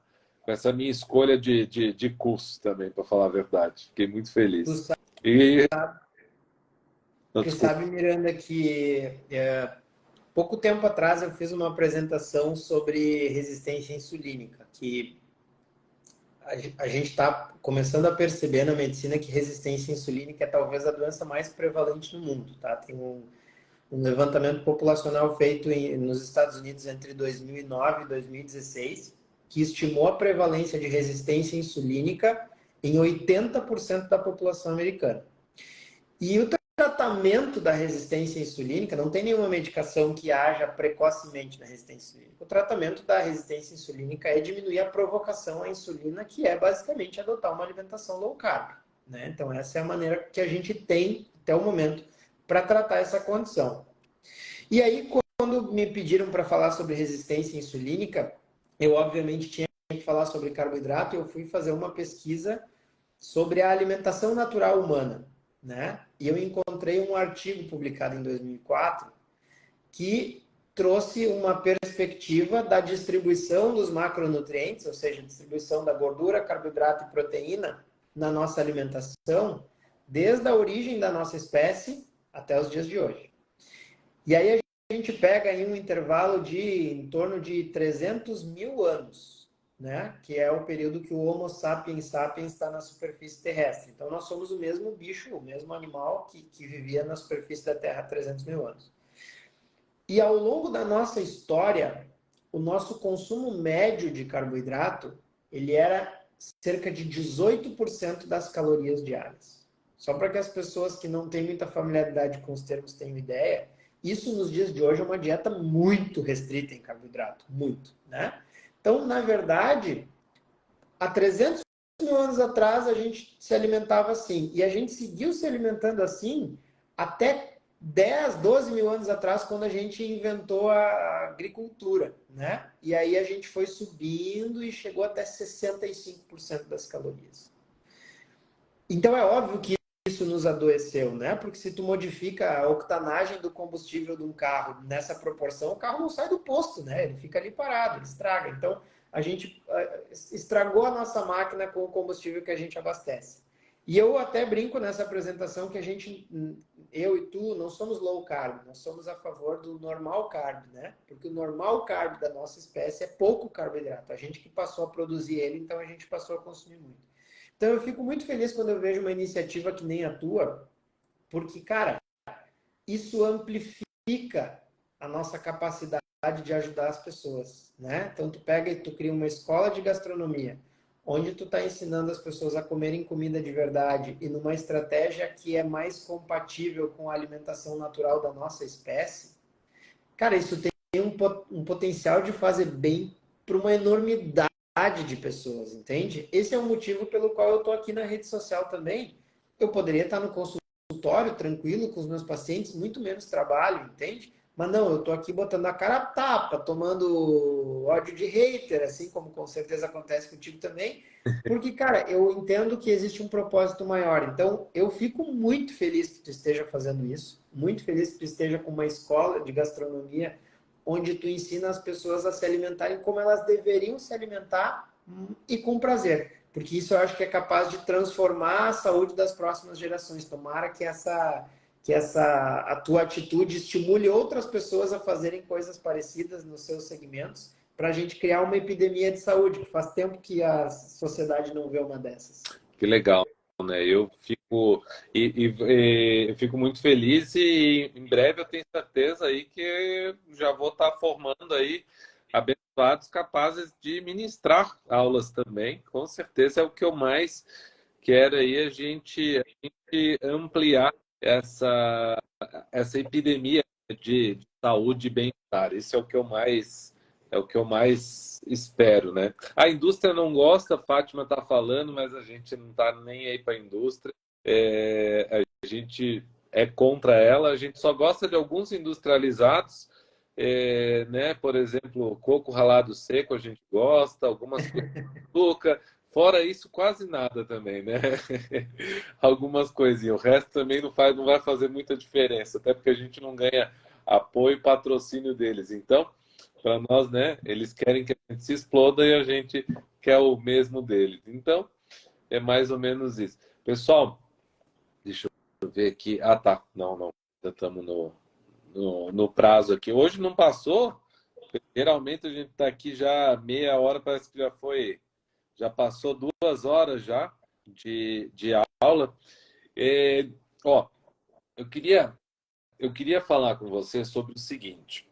minha escolha de curso também, para falar a verdade. Fiquei muito Tu feliz. sabe, E, não, tu desculpa. sabe, Miranda, que pouco tempo atrás eu fiz uma apresentação sobre resistência insulínica, que a gente está começando a perceber na medicina que resistência insulínica é talvez a doença mais prevalente no mundo, tá? Tem um levantamento populacional feito nos Estados Unidos entre 2009 e 2016, que estimou a prevalência de resistência insulínica em 80% da população americana. E o tratamento da resistência insulínica, não tem nenhuma medicação que haja precocemente na resistência insulínica. O tratamento da resistência insulínica é diminuir a provocação à insulina, que é basicamente adotar uma alimentação low carb, né? Então, essa é a maneira que a gente tem, até o momento, para tratar essa condição. E aí, quando me pediram para falar sobre resistência insulínica, eu obviamente tinha que falar sobre carboidrato, e eu fui fazer uma pesquisa sobre a alimentação natural humana, né? E eu encontrei um artigo publicado em 2004 que trouxe uma perspectiva da distribuição dos macronutrientes, ou seja, distribuição da gordura, carboidrato e proteína na nossa alimentação, desde a origem da nossa espécie até os dias de hoje. E aí a gente pega aí um intervalo de em torno de 300 mil anos, né? Que é o período que o Homo sapiens sapiens está na superfície terrestre. Então nós somos o mesmo bicho, o mesmo animal que vivia na superfície da Terra há 300 mil anos. E ao longo da nossa história, o nosso consumo médio de carboidrato, ele era cerca de 18% das calorias diárias. Só para que as pessoas que não têm muita familiaridade com os termos tenham ideia, isso nos dias de hoje é uma dieta muito restrita em carboidrato, muito, né? Então, na verdade, há 300 mil anos atrás a gente se alimentava assim, e a gente seguiu se alimentando assim até 10, 12 mil anos atrás, quando a gente inventou a agricultura, né? E aí a gente foi subindo e chegou até 65% das calorias. Então é óbvio que isso nos adoeceu, né? Porque se tu modifica a octanagem do combustível de um carro nessa proporção, o carro não sai do posto, né? Ele fica ali parado, ele estraga. Então, a gente estragou a nossa máquina com o combustível que a gente abastece. E eu até brinco nessa apresentação que eu e tu, não somos low carb, nós somos a favor do normal carb, né? Porque o normal carb da nossa espécie é pouco carboidrato. A gente que passou a produzir ele, então a gente passou a consumir muito. Então eu fico muito feliz quando eu vejo uma iniciativa que nem a tua, porque, cara, isso amplifica a nossa capacidade de ajudar as pessoas, né? Então tu pega e tu cria uma escola de gastronomia, onde tu está ensinando as pessoas a comerem comida de verdade e numa estratégia que é mais compatível com a alimentação natural da nossa espécie. Cara, isso tem um potencial de fazer bem para uma enormidade de pessoas, entende? Esse é o motivo pelo qual eu estou aqui na rede social também. Eu poderia estar no consultório consultório tranquilo com os meus pacientes, muito menos trabalho, entende? Mas não, eu tô aqui botando a cara a tapa, tomando ódio de hater, assim como com certeza acontece contigo também, porque, cara, eu entendo que existe um propósito maior. Então, eu fico muito feliz que tu esteja fazendo isso, muito feliz que tu esteja com uma escola de gastronomia onde tu ensina as pessoas a se alimentarem como elas deveriam se alimentar e com prazer. Porque isso eu acho que é capaz de transformar a saúde das próximas gerações. Tomara que a tua atitude estimule outras pessoas a fazerem coisas parecidas nos seus segmentos, para a gente criar uma epidemia de saúde, que faz tempo que a sociedade não vê uma dessas. Que legal, né? Eu fico muito feliz e em breve eu tenho certeza aí que já vou estar formando aí abençoados capazes de ministrar aulas também. Com certeza é o que eu mais quero aí a gente ampliar essa epidemia de saúde e bem-estar. Isso é o que eu mais espero, né? A indústria não gosta, a Fátima está falando, mas a gente não está nem aí para a indústria. A gente é contra ela, a gente só gosta de alguns industrializados, né? Por exemplo, coco ralado seco a gente gosta, algumas coisas de açúcar. Fora isso, quase nada também, né? Algumas coisinhas. O resto também não vai fazer muita diferença, até porque a gente não ganha apoio e patrocínio deles. Então, para nós, né? Eles querem que a gente se exploda e a gente quer o mesmo deles. Então, é mais ou menos isso. Pessoal, deixa eu ver aqui. Ah, tá. Não, não. Já estamos no prazo aqui. Hoje não passou. Geralmente a gente está aqui já meia hora, parece que já passou 2 horas já de aula. Ó, eu queria falar com você sobre o seguinte.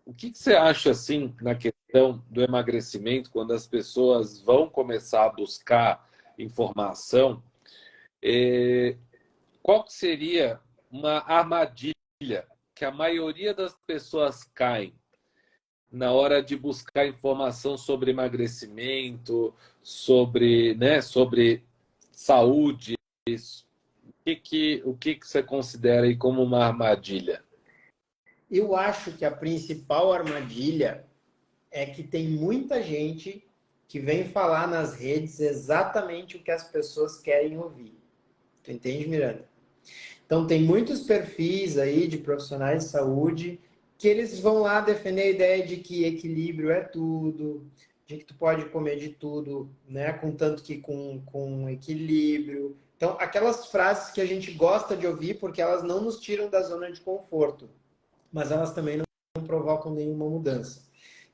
O que você acha, assim, na questão do emagrecimento, quando as pessoas vão começar a buscar informação, qual que seria uma armadilha que a maioria das pessoas caem na hora de buscar informação sobre emagrecimento, sobre, né, sobre saúde? O que você considera aí como uma armadilha? Eu acho que a principal armadilha é que tem muita gente que vem falar nas redes exatamente o que as pessoas querem ouvir. Tu entende, Miranda? Então, tem muitos perfis aí de profissionais de saúde que eles vão lá defender a ideia de que equilíbrio é tudo, de que tu pode comer de tudo, né? Contanto que com equilíbrio. Então, aquelas frases que a gente gosta de ouvir porque elas não nos tiram da zona de conforto, mas elas também não provocam nenhuma mudança.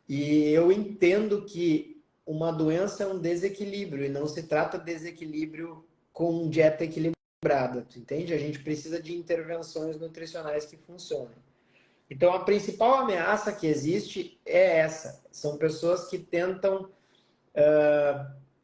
E eu entendo que uma doença é um desequilíbrio e não se trata de desequilíbrio com dieta equilibrada, tu entende? A gente precisa de intervenções nutricionais que funcionem. Então, a principal ameaça que existe é essa. São pessoas que tentam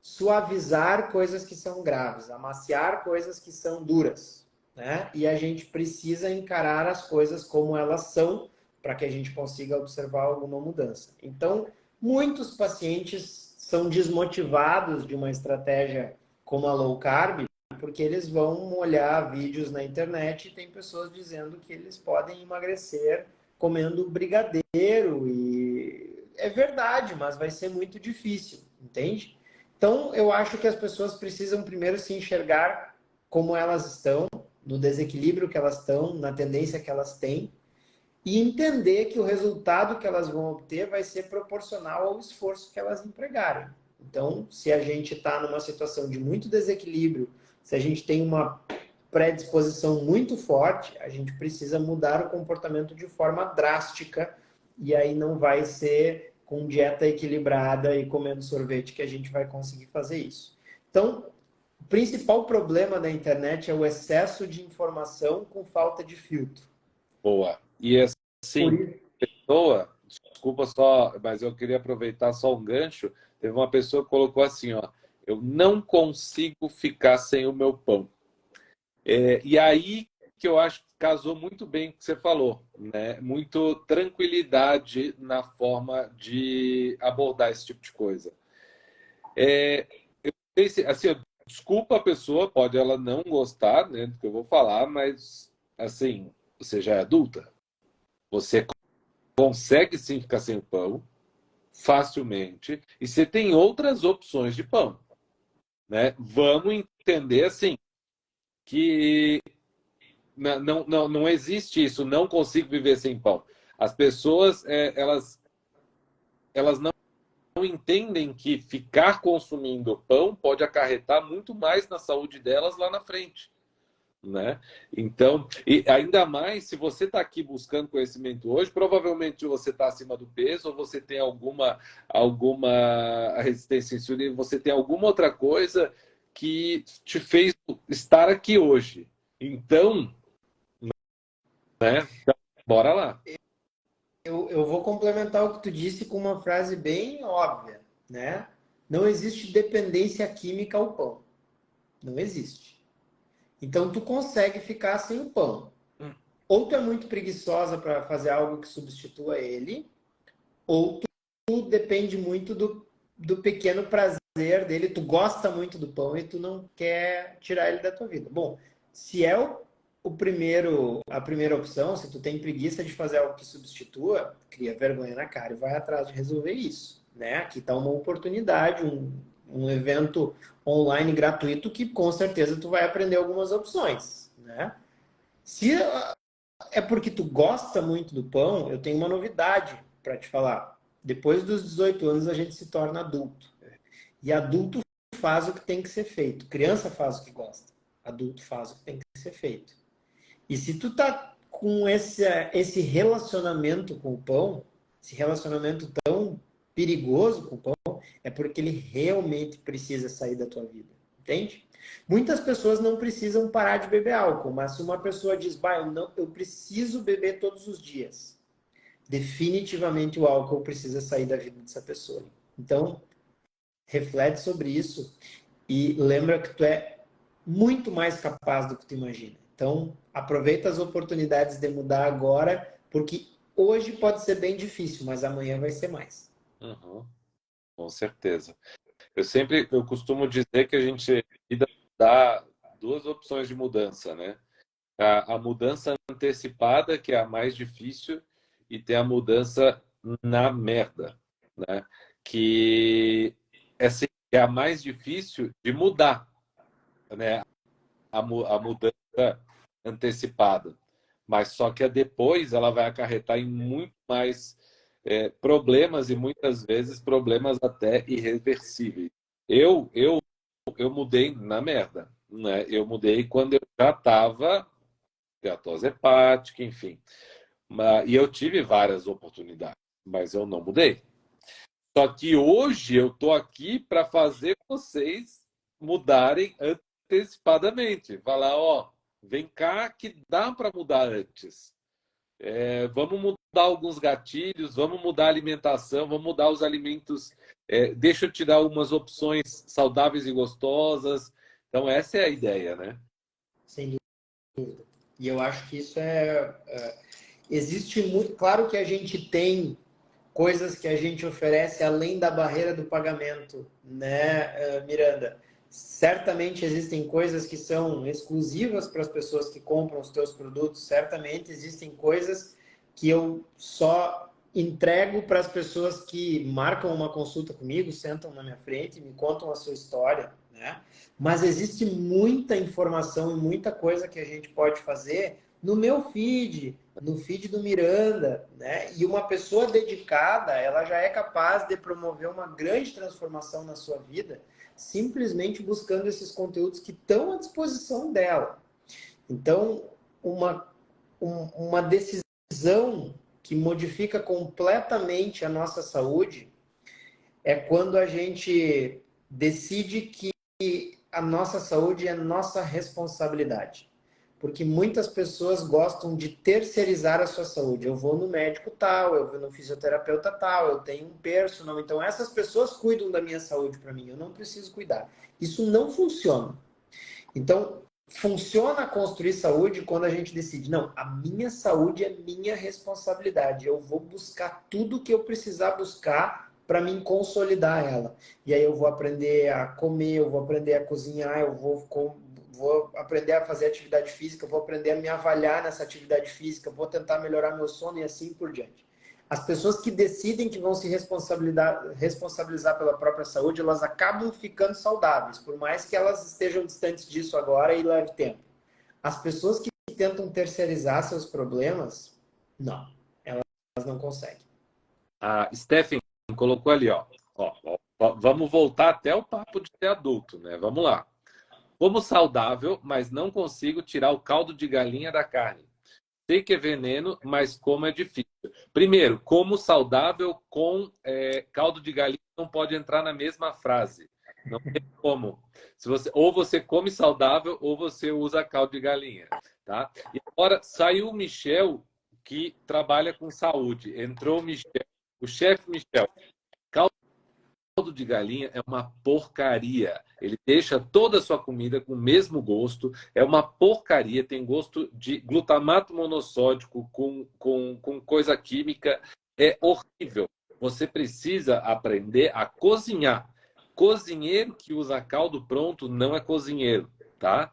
suavizar coisas que são graves, amaciar coisas que são duras, né? E a gente precisa encarar as coisas como elas são para que a gente consiga observar alguma mudança. Então, muitos pacientes são desmotivados de uma estratégia como a low carb, porque eles vão olhar vídeos na internet e tem pessoas dizendo que eles podem emagrecer comendo brigadeiro e é verdade, mas vai ser muito difícil, entende? Então, eu acho que as pessoas precisam primeiro se enxergar como elas estão, no desequilíbrio que elas estão, na tendência que elas têm, e entender que o resultado que elas vão obter vai ser proporcional ao esforço que elas empregarem. Então, se a gente está numa situação de muito desequilíbrio, se a gente tem uma predisposição muito forte, a gente precisa mudar o comportamento de forma drástica e aí não vai ser com dieta equilibrada e comendo sorvete que a gente vai conseguir fazer isso. Então, o principal problema da internet é o excesso de informação com falta de filtro. Boa. E Por assim, isso, pessoa, desculpa só, mas eu queria aproveitar só um gancho. Teve uma pessoa que colocou assim, ó, eu não consigo ficar sem o meu pão. E aí que eu acho que casou muito bem com o que você falou, né? Muito tranquilidade na forma de abordar esse tipo de coisa. Assim, eu desculpa a pessoa, pode ela não gostar, né, do que eu vou falar, mas assim, você já é adulta. Você consegue sim ficar sem o pão facilmente e você tem outras opções de pão, né? Vamos entender assim que não existe isso, não consigo viver sem pão. As pessoas, elas não entendem que ficar consumindo pão pode acarretar muito mais na saúde delas lá na frente, né? Então, e ainda mais se você está aqui buscando conhecimento hoje, provavelmente você está acima do peso ou você tem alguma resistência à insulina, você tem alguma outra coisa que te fez estar aqui hoje. Então, né? Bora lá. Eu vou complementar o que tu disse com uma frase bem óbvia, né? Não existe dependência química ao pão. Não existe. Então, tu consegue ficar sem o pão. Ou tu é muito preguiçosa para fazer algo que substitua ele, ou tu depende muito do pequeno prazer dele, tu gosta muito do pão e tu não quer tirar ele da tua vida. Bom, se é a primeira opção, se tu tem preguiça de fazer algo que substitua, cria vergonha na cara e vai atrás de resolver isso, né? Aqui está uma oportunidade, um evento online gratuito que com certeza tu vai aprender algumas opções, né? Se é porque tu gosta muito do pão, eu tenho uma novidade para te falar. Depois dos 18 anos a gente se torna adulto. E adulto faz o que tem que ser feito. Criança faz o que gosta. Adulto faz o que tem que ser feito. E se tu tá com esse relacionamento com o pão, esse relacionamento tão perigoso com o pão, é porque ele realmente precisa sair da tua vida. Entende? Muitas pessoas não precisam parar de beber álcool, mas se uma pessoa diz, bah, eu preciso beber todos os dias, definitivamente o álcool precisa sair da vida dessa pessoa. Então, reflete sobre isso e lembra que tu é muito mais capaz do que tu imagina. Então, aproveita as oportunidades de mudar agora, porque hoje pode ser bem difícil, mas amanhã vai ser mais. Uhum, com certeza. Eu costumo dizer que a gente dá duas opções de mudança, né? A mudança antecipada, que é a mais difícil, e tem a mudança na merda, né? Que essa é a mais difícil de mudar, né? A mudança antecipada. Mas só que depois ela vai acarretar em muito mais problemas e muitas vezes problemas até irreversíveis. Eu, eu, eu mudei na merda, né? Eu mudei quando eu já estava esteatose hepática, enfim. E eu tive várias oportunidades, mas eu não mudei. Só que hoje eu estou aqui para fazer vocês mudarem antecipadamente. Falar, ó, vem cá que dá para mudar antes. Vamos mudar alguns gatilhos, vamos mudar a alimentação, vamos mudar os alimentos. Deixa eu te dar algumas opções saudáveis e gostosas. Então, essa é a ideia, né? Sem dúvida. E eu acho que isso existe muito. Claro que a gente tem coisas que a gente oferece além da barreira do pagamento, né, Miranda? Certamente existem coisas que são exclusivas para as pessoas que compram os teus produtos, certamente existem coisas que eu só entrego para as pessoas que marcam uma consulta comigo, sentam na minha frente, me contam a sua história, né? Mas existe muita informação e muita coisa que a gente pode fazer no meu feed, no feed do Miranda, né? E uma pessoa dedicada, ela já é capaz de promover uma grande transformação na sua vida, simplesmente buscando esses conteúdos que estão à disposição dela. Então, uma decisão que modifica completamente a nossa saúde é quando a gente decide que a nossa saúde é nossa responsabilidade. Porque muitas pessoas gostam de terceirizar a sua saúde. Eu vou no médico tal, eu vou no fisioterapeuta tal, eu tenho um personal. Então, essas pessoas cuidam da minha saúde para mim. Eu não preciso cuidar. Isso não funciona. Então, funciona construir saúde quando a gente decide, não, a minha saúde é minha responsabilidade. Eu vou buscar tudo que eu precisar buscar para mim consolidar ela. E aí eu vou aprender a comer, eu vou aprender a cozinhar, vou aprender a fazer atividade física, eu vou aprender a me avaliar nessa atividade física, vou tentar melhorar meu sono e assim por diante. As pessoas que decidem que vão se responsabilizar pela própria saúde, elas acabam ficando saudáveis, por mais que elas estejam distantes disso agora e leve tempo. As pessoas que tentam terceirizar seus problemas, não, elas não conseguem. A Stephen colocou ali, ó, vamos voltar até o papo de ser adulto, né? Vamos lá. Como saudável, mas não consigo tirar o caldo de galinha da carne. Sei que é veneno, mas como é difícil. Primeiro, como saudável com caldo de galinha não pode entrar na mesma frase. Não tem como. Se você, ou você come saudável ou você usa caldo de galinha, tá? E agora saiu o Michel, que trabalha com saúde. Entrou o Michel, o chefe Michel. Caldo de galinha é uma porcaria. Ele deixa toda a sua comida com o mesmo gosto. É uma porcaria. Tem gosto de glutamato monossódico com coisa química. É horrível. Você precisa aprender a cozinhar. Cozinheiro que usa caldo pronto não é cozinheiro, tá?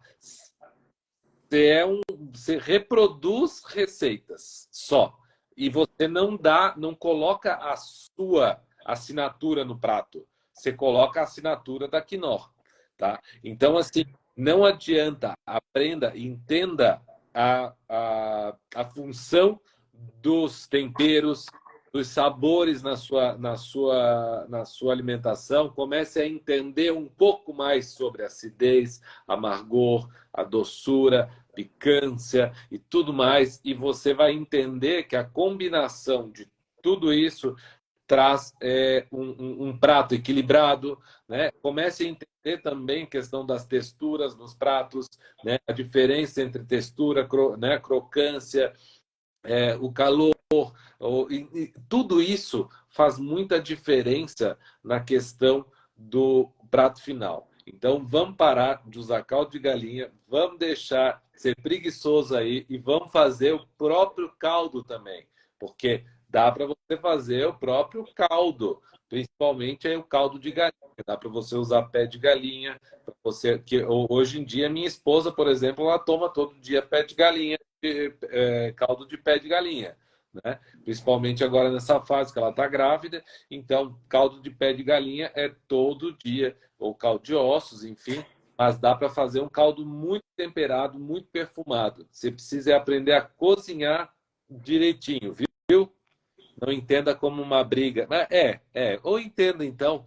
Você reproduz receitas só. E você não coloca a sua assinatura no prato. Você coloca a assinatura da Knorr, tá? Então, assim, não adianta. Aprenda, entenda a função dos temperos, dos sabores na sua alimentação. Comece a entender um pouco mais sobre acidez, amargor, a doçura, picância e tudo mais, e você vai entender que a combinação de tudo isso traz um prato equilibrado, né? Comece a entender também a questão das texturas nos pratos, né? A diferença entre textura, né? Crocância, o calor, tudo isso faz muita diferença na questão do prato final. Então, vamos parar de usar caldo de galinha, vamos deixar ser preguiçoso aí e vamos fazer o próprio caldo também, porque dá para você fazer o próprio caldo, principalmente aí o caldo de galinha. Dá para você usar pé de galinha, que hoje em dia minha esposa, por exemplo, ela toma todo dia pé de galinha, caldo de pé de galinha, né? Principalmente agora nessa fase que ela está grávida, então caldo de pé de galinha é todo dia, ou caldo de ossos, enfim, mas dá para fazer um caldo muito temperado, muito perfumado. Você precisa aprender a cozinhar direitinho, viu? Não entenda como uma briga. Mas ou entenda então,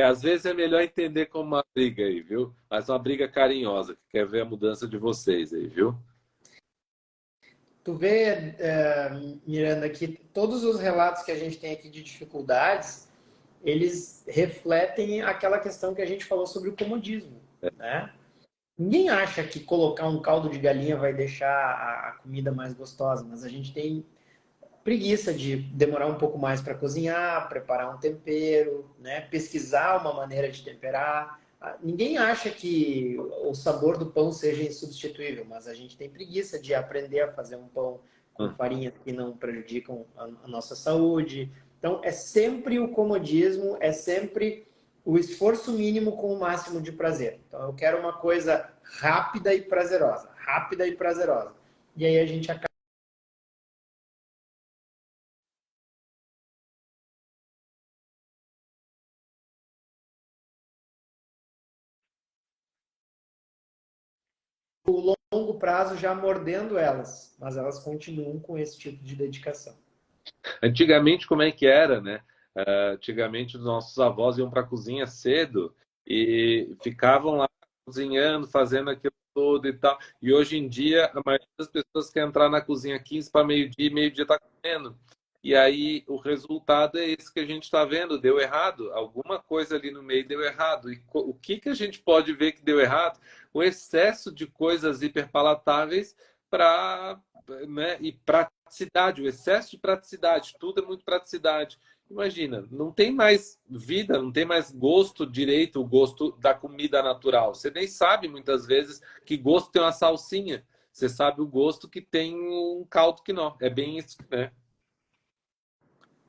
às vezes é melhor entender como uma briga aí, viu? Mas uma briga carinhosa, que quer ver a mudança de vocês aí, viu? Tu vê, Miranda, que todos os relatos que a gente tem aqui de dificuldades, eles refletem aquela questão que a gente falou sobre o comodismo, né? Ninguém acha que colocar um caldo de galinha vai deixar a comida mais gostosa, mas a gente tem preguiça de demorar um pouco mais para cozinhar, preparar um tempero, né? Pesquisar uma maneira de temperar. Ninguém acha que o sabor do pão seja insubstituível, mas a gente tem preguiça de aprender a fazer um pão com farinhas que não prejudicam a nossa saúde. Então, é sempre o comodismo, é sempre o esforço mínimo com o máximo de prazer. Então, eu quero uma coisa rápida e prazerosa, rápida e prazerosa. E aí a gente acaba longo prazo já mordendo elas, mas elas continuam com esse tipo de dedicação. Antigamente, como é que era, né? Antigamente, os nossos avós iam para a cozinha cedo e ficavam lá cozinhando, fazendo aquilo tudo e tal. E hoje em dia, a maioria das pessoas quer entrar na cozinha 15 para meio-dia e meio-dia está comendo. E aí o resultado é esse que a gente está vendo, deu errado. Alguma coisa ali no meio deu errado. E o que que a gente pode ver que deu errado? O excesso de coisas hiperpalatáveis para, né, e praticidade, o excesso de praticidade, tudo é muito praticidade. Imagina, não tem mais vida, não tem mais gosto direito, o gosto da comida natural. Você nem sabe muitas vezes que gosto tem uma salsinha. Você sabe o gosto que tem um caldo que não. É bem isso, né?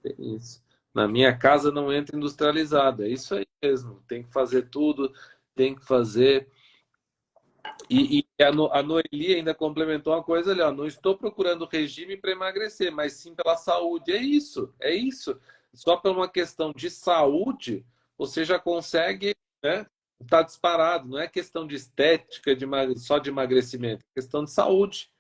Bem isso. Na minha casa não entra industrializado. É isso aí mesmo. Tem que fazer tudo, tem que fazer. E a Noeli ainda complementou uma coisa ali, ó, não estou procurando regime para emagrecer, mas sim pela saúde. É isso, é isso. Só por uma questão de saúde, você já consegue, né, tá disparado. Não é questão de estética, só de emagrecimento, é questão de saúde.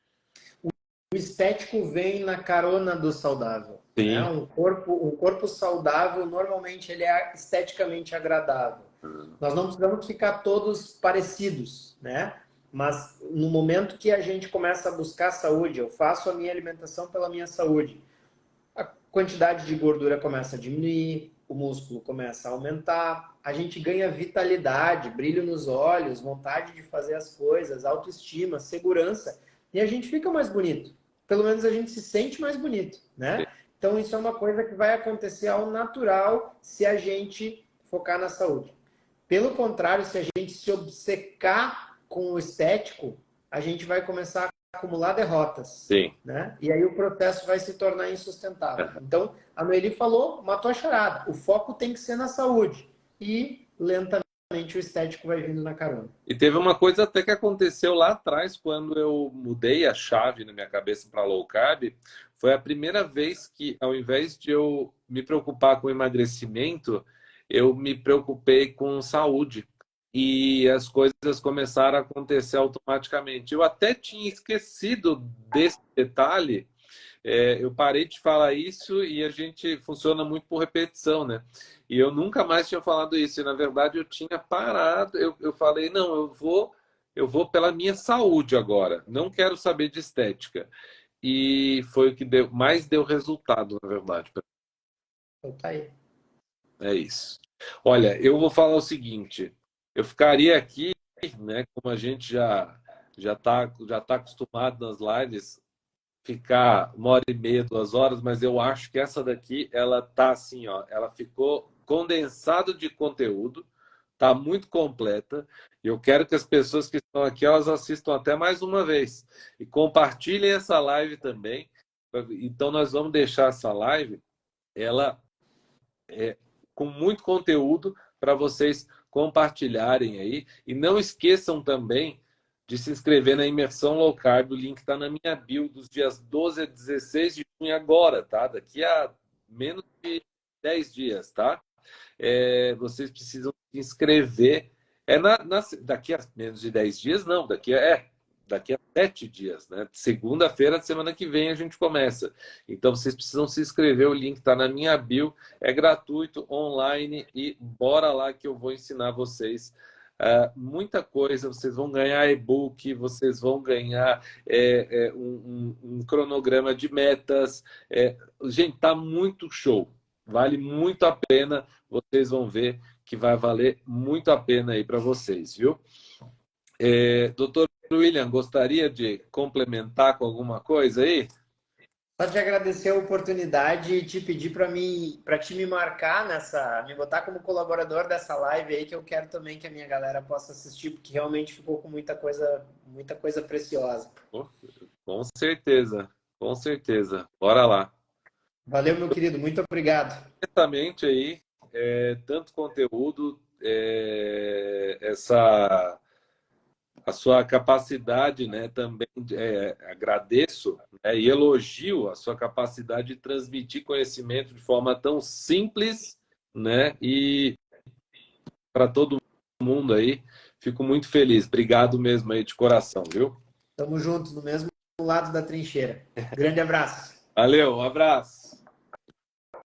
O estético vem na carona do saudável, né? Sim. Um corpo saudável, normalmente, ele é esteticamente agradável. Nós não precisamos ficar todos parecidos, né? Mas no momento que a gente começa a buscar saúde, eu faço a minha alimentação pela minha saúde, a quantidade de gordura começa a diminuir, o músculo começa a aumentar, a gente ganha vitalidade, brilho nos olhos, vontade de fazer as coisas, autoestima, segurança, e a gente fica mais bonito. Pelo menos a gente se sente mais bonito, né? Então isso é uma coisa que vai acontecer ao natural se a gente focar na saúde. Pelo contrário, se a gente se obcecar com o estético, a gente vai começar a acumular derrotas. Sim. Né? E aí o processo vai se tornar insustentável. Então, a Noeli falou, matou a charada. O foco tem que ser na saúde. E, lentamente, o estético vai vindo na carona. E teve uma coisa até que aconteceu lá atrás, quando eu mudei a chave na minha cabeça para low carb. Foi a primeira vez que, ao invés de eu me preocupar com emagrecimento, eu me preocupei com saúde. E as coisas começaram a acontecer automaticamente. Eu até tinha esquecido desse detalhe. Eu parei de falar isso e a gente funciona muito por repetição, né? E eu nunca mais tinha falado isso. E, na verdade, eu tinha parado. Eu falei, não, eu vou pela minha saúde agora. Não quero saber de estética. E foi o que mais deu resultado, na verdade. Então tá aí. É isso. Olha, eu vou falar o seguinte. Eu ficaria aqui, né? Como a gente já tá acostumado nas lives, ficar 1h30, 2 horas, mas eu acho que essa daqui, ela tá assim, ó, ela ficou condensado de conteúdo, tá muito completa, e eu quero que as pessoas que estão aqui, elas assistam até mais uma vez, e compartilhem essa live também. Então nós vamos deixar essa live, ela com muito conteúdo para vocês compartilharem aí, e não esqueçam também de se inscrever na Imersão Low Carb. O link está na minha bio, dos dias 12 a 16 de junho agora, tá? Daqui a menos de 10 dias, tá? Vocês precisam se inscrever. Daqui a menos de 10 dias, não. Daqui a 7 dias, né? Segunda-feira da semana que vem a gente começa. Então vocês precisam se inscrever, o link está na minha bio. É gratuito, online, e bora lá que eu vou ensinar vocês muita coisa. Vocês vão ganhar e-book, vocês vão ganhar um cronograma de metas. Gente, tá muito show. Vale muito a pena. Vocês vão ver que vai valer muito a pena aí para vocês, viu? Doutor William, gostaria de complementar com alguma coisa aí? Só te agradecer a oportunidade e te pedir para te me marcar me botar como colaborador dessa live aí, que eu quero também que a minha galera possa assistir, porque realmente ficou com muita coisa preciosa. Com certeza, com certeza. Bora lá. Valeu, meu querido, muito obrigado. Diretamente aí, tanto conteúdo, a sua capacidade, né, também agradeço, né, e elogio a sua capacidade de transmitir conhecimento de forma tão simples, né, e para todo mundo aí. Fico muito feliz. Obrigado mesmo aí de coração, viu? Tamo juntos, no mesmo lado da trincheira. Grande abraço. Valeu, um abraço.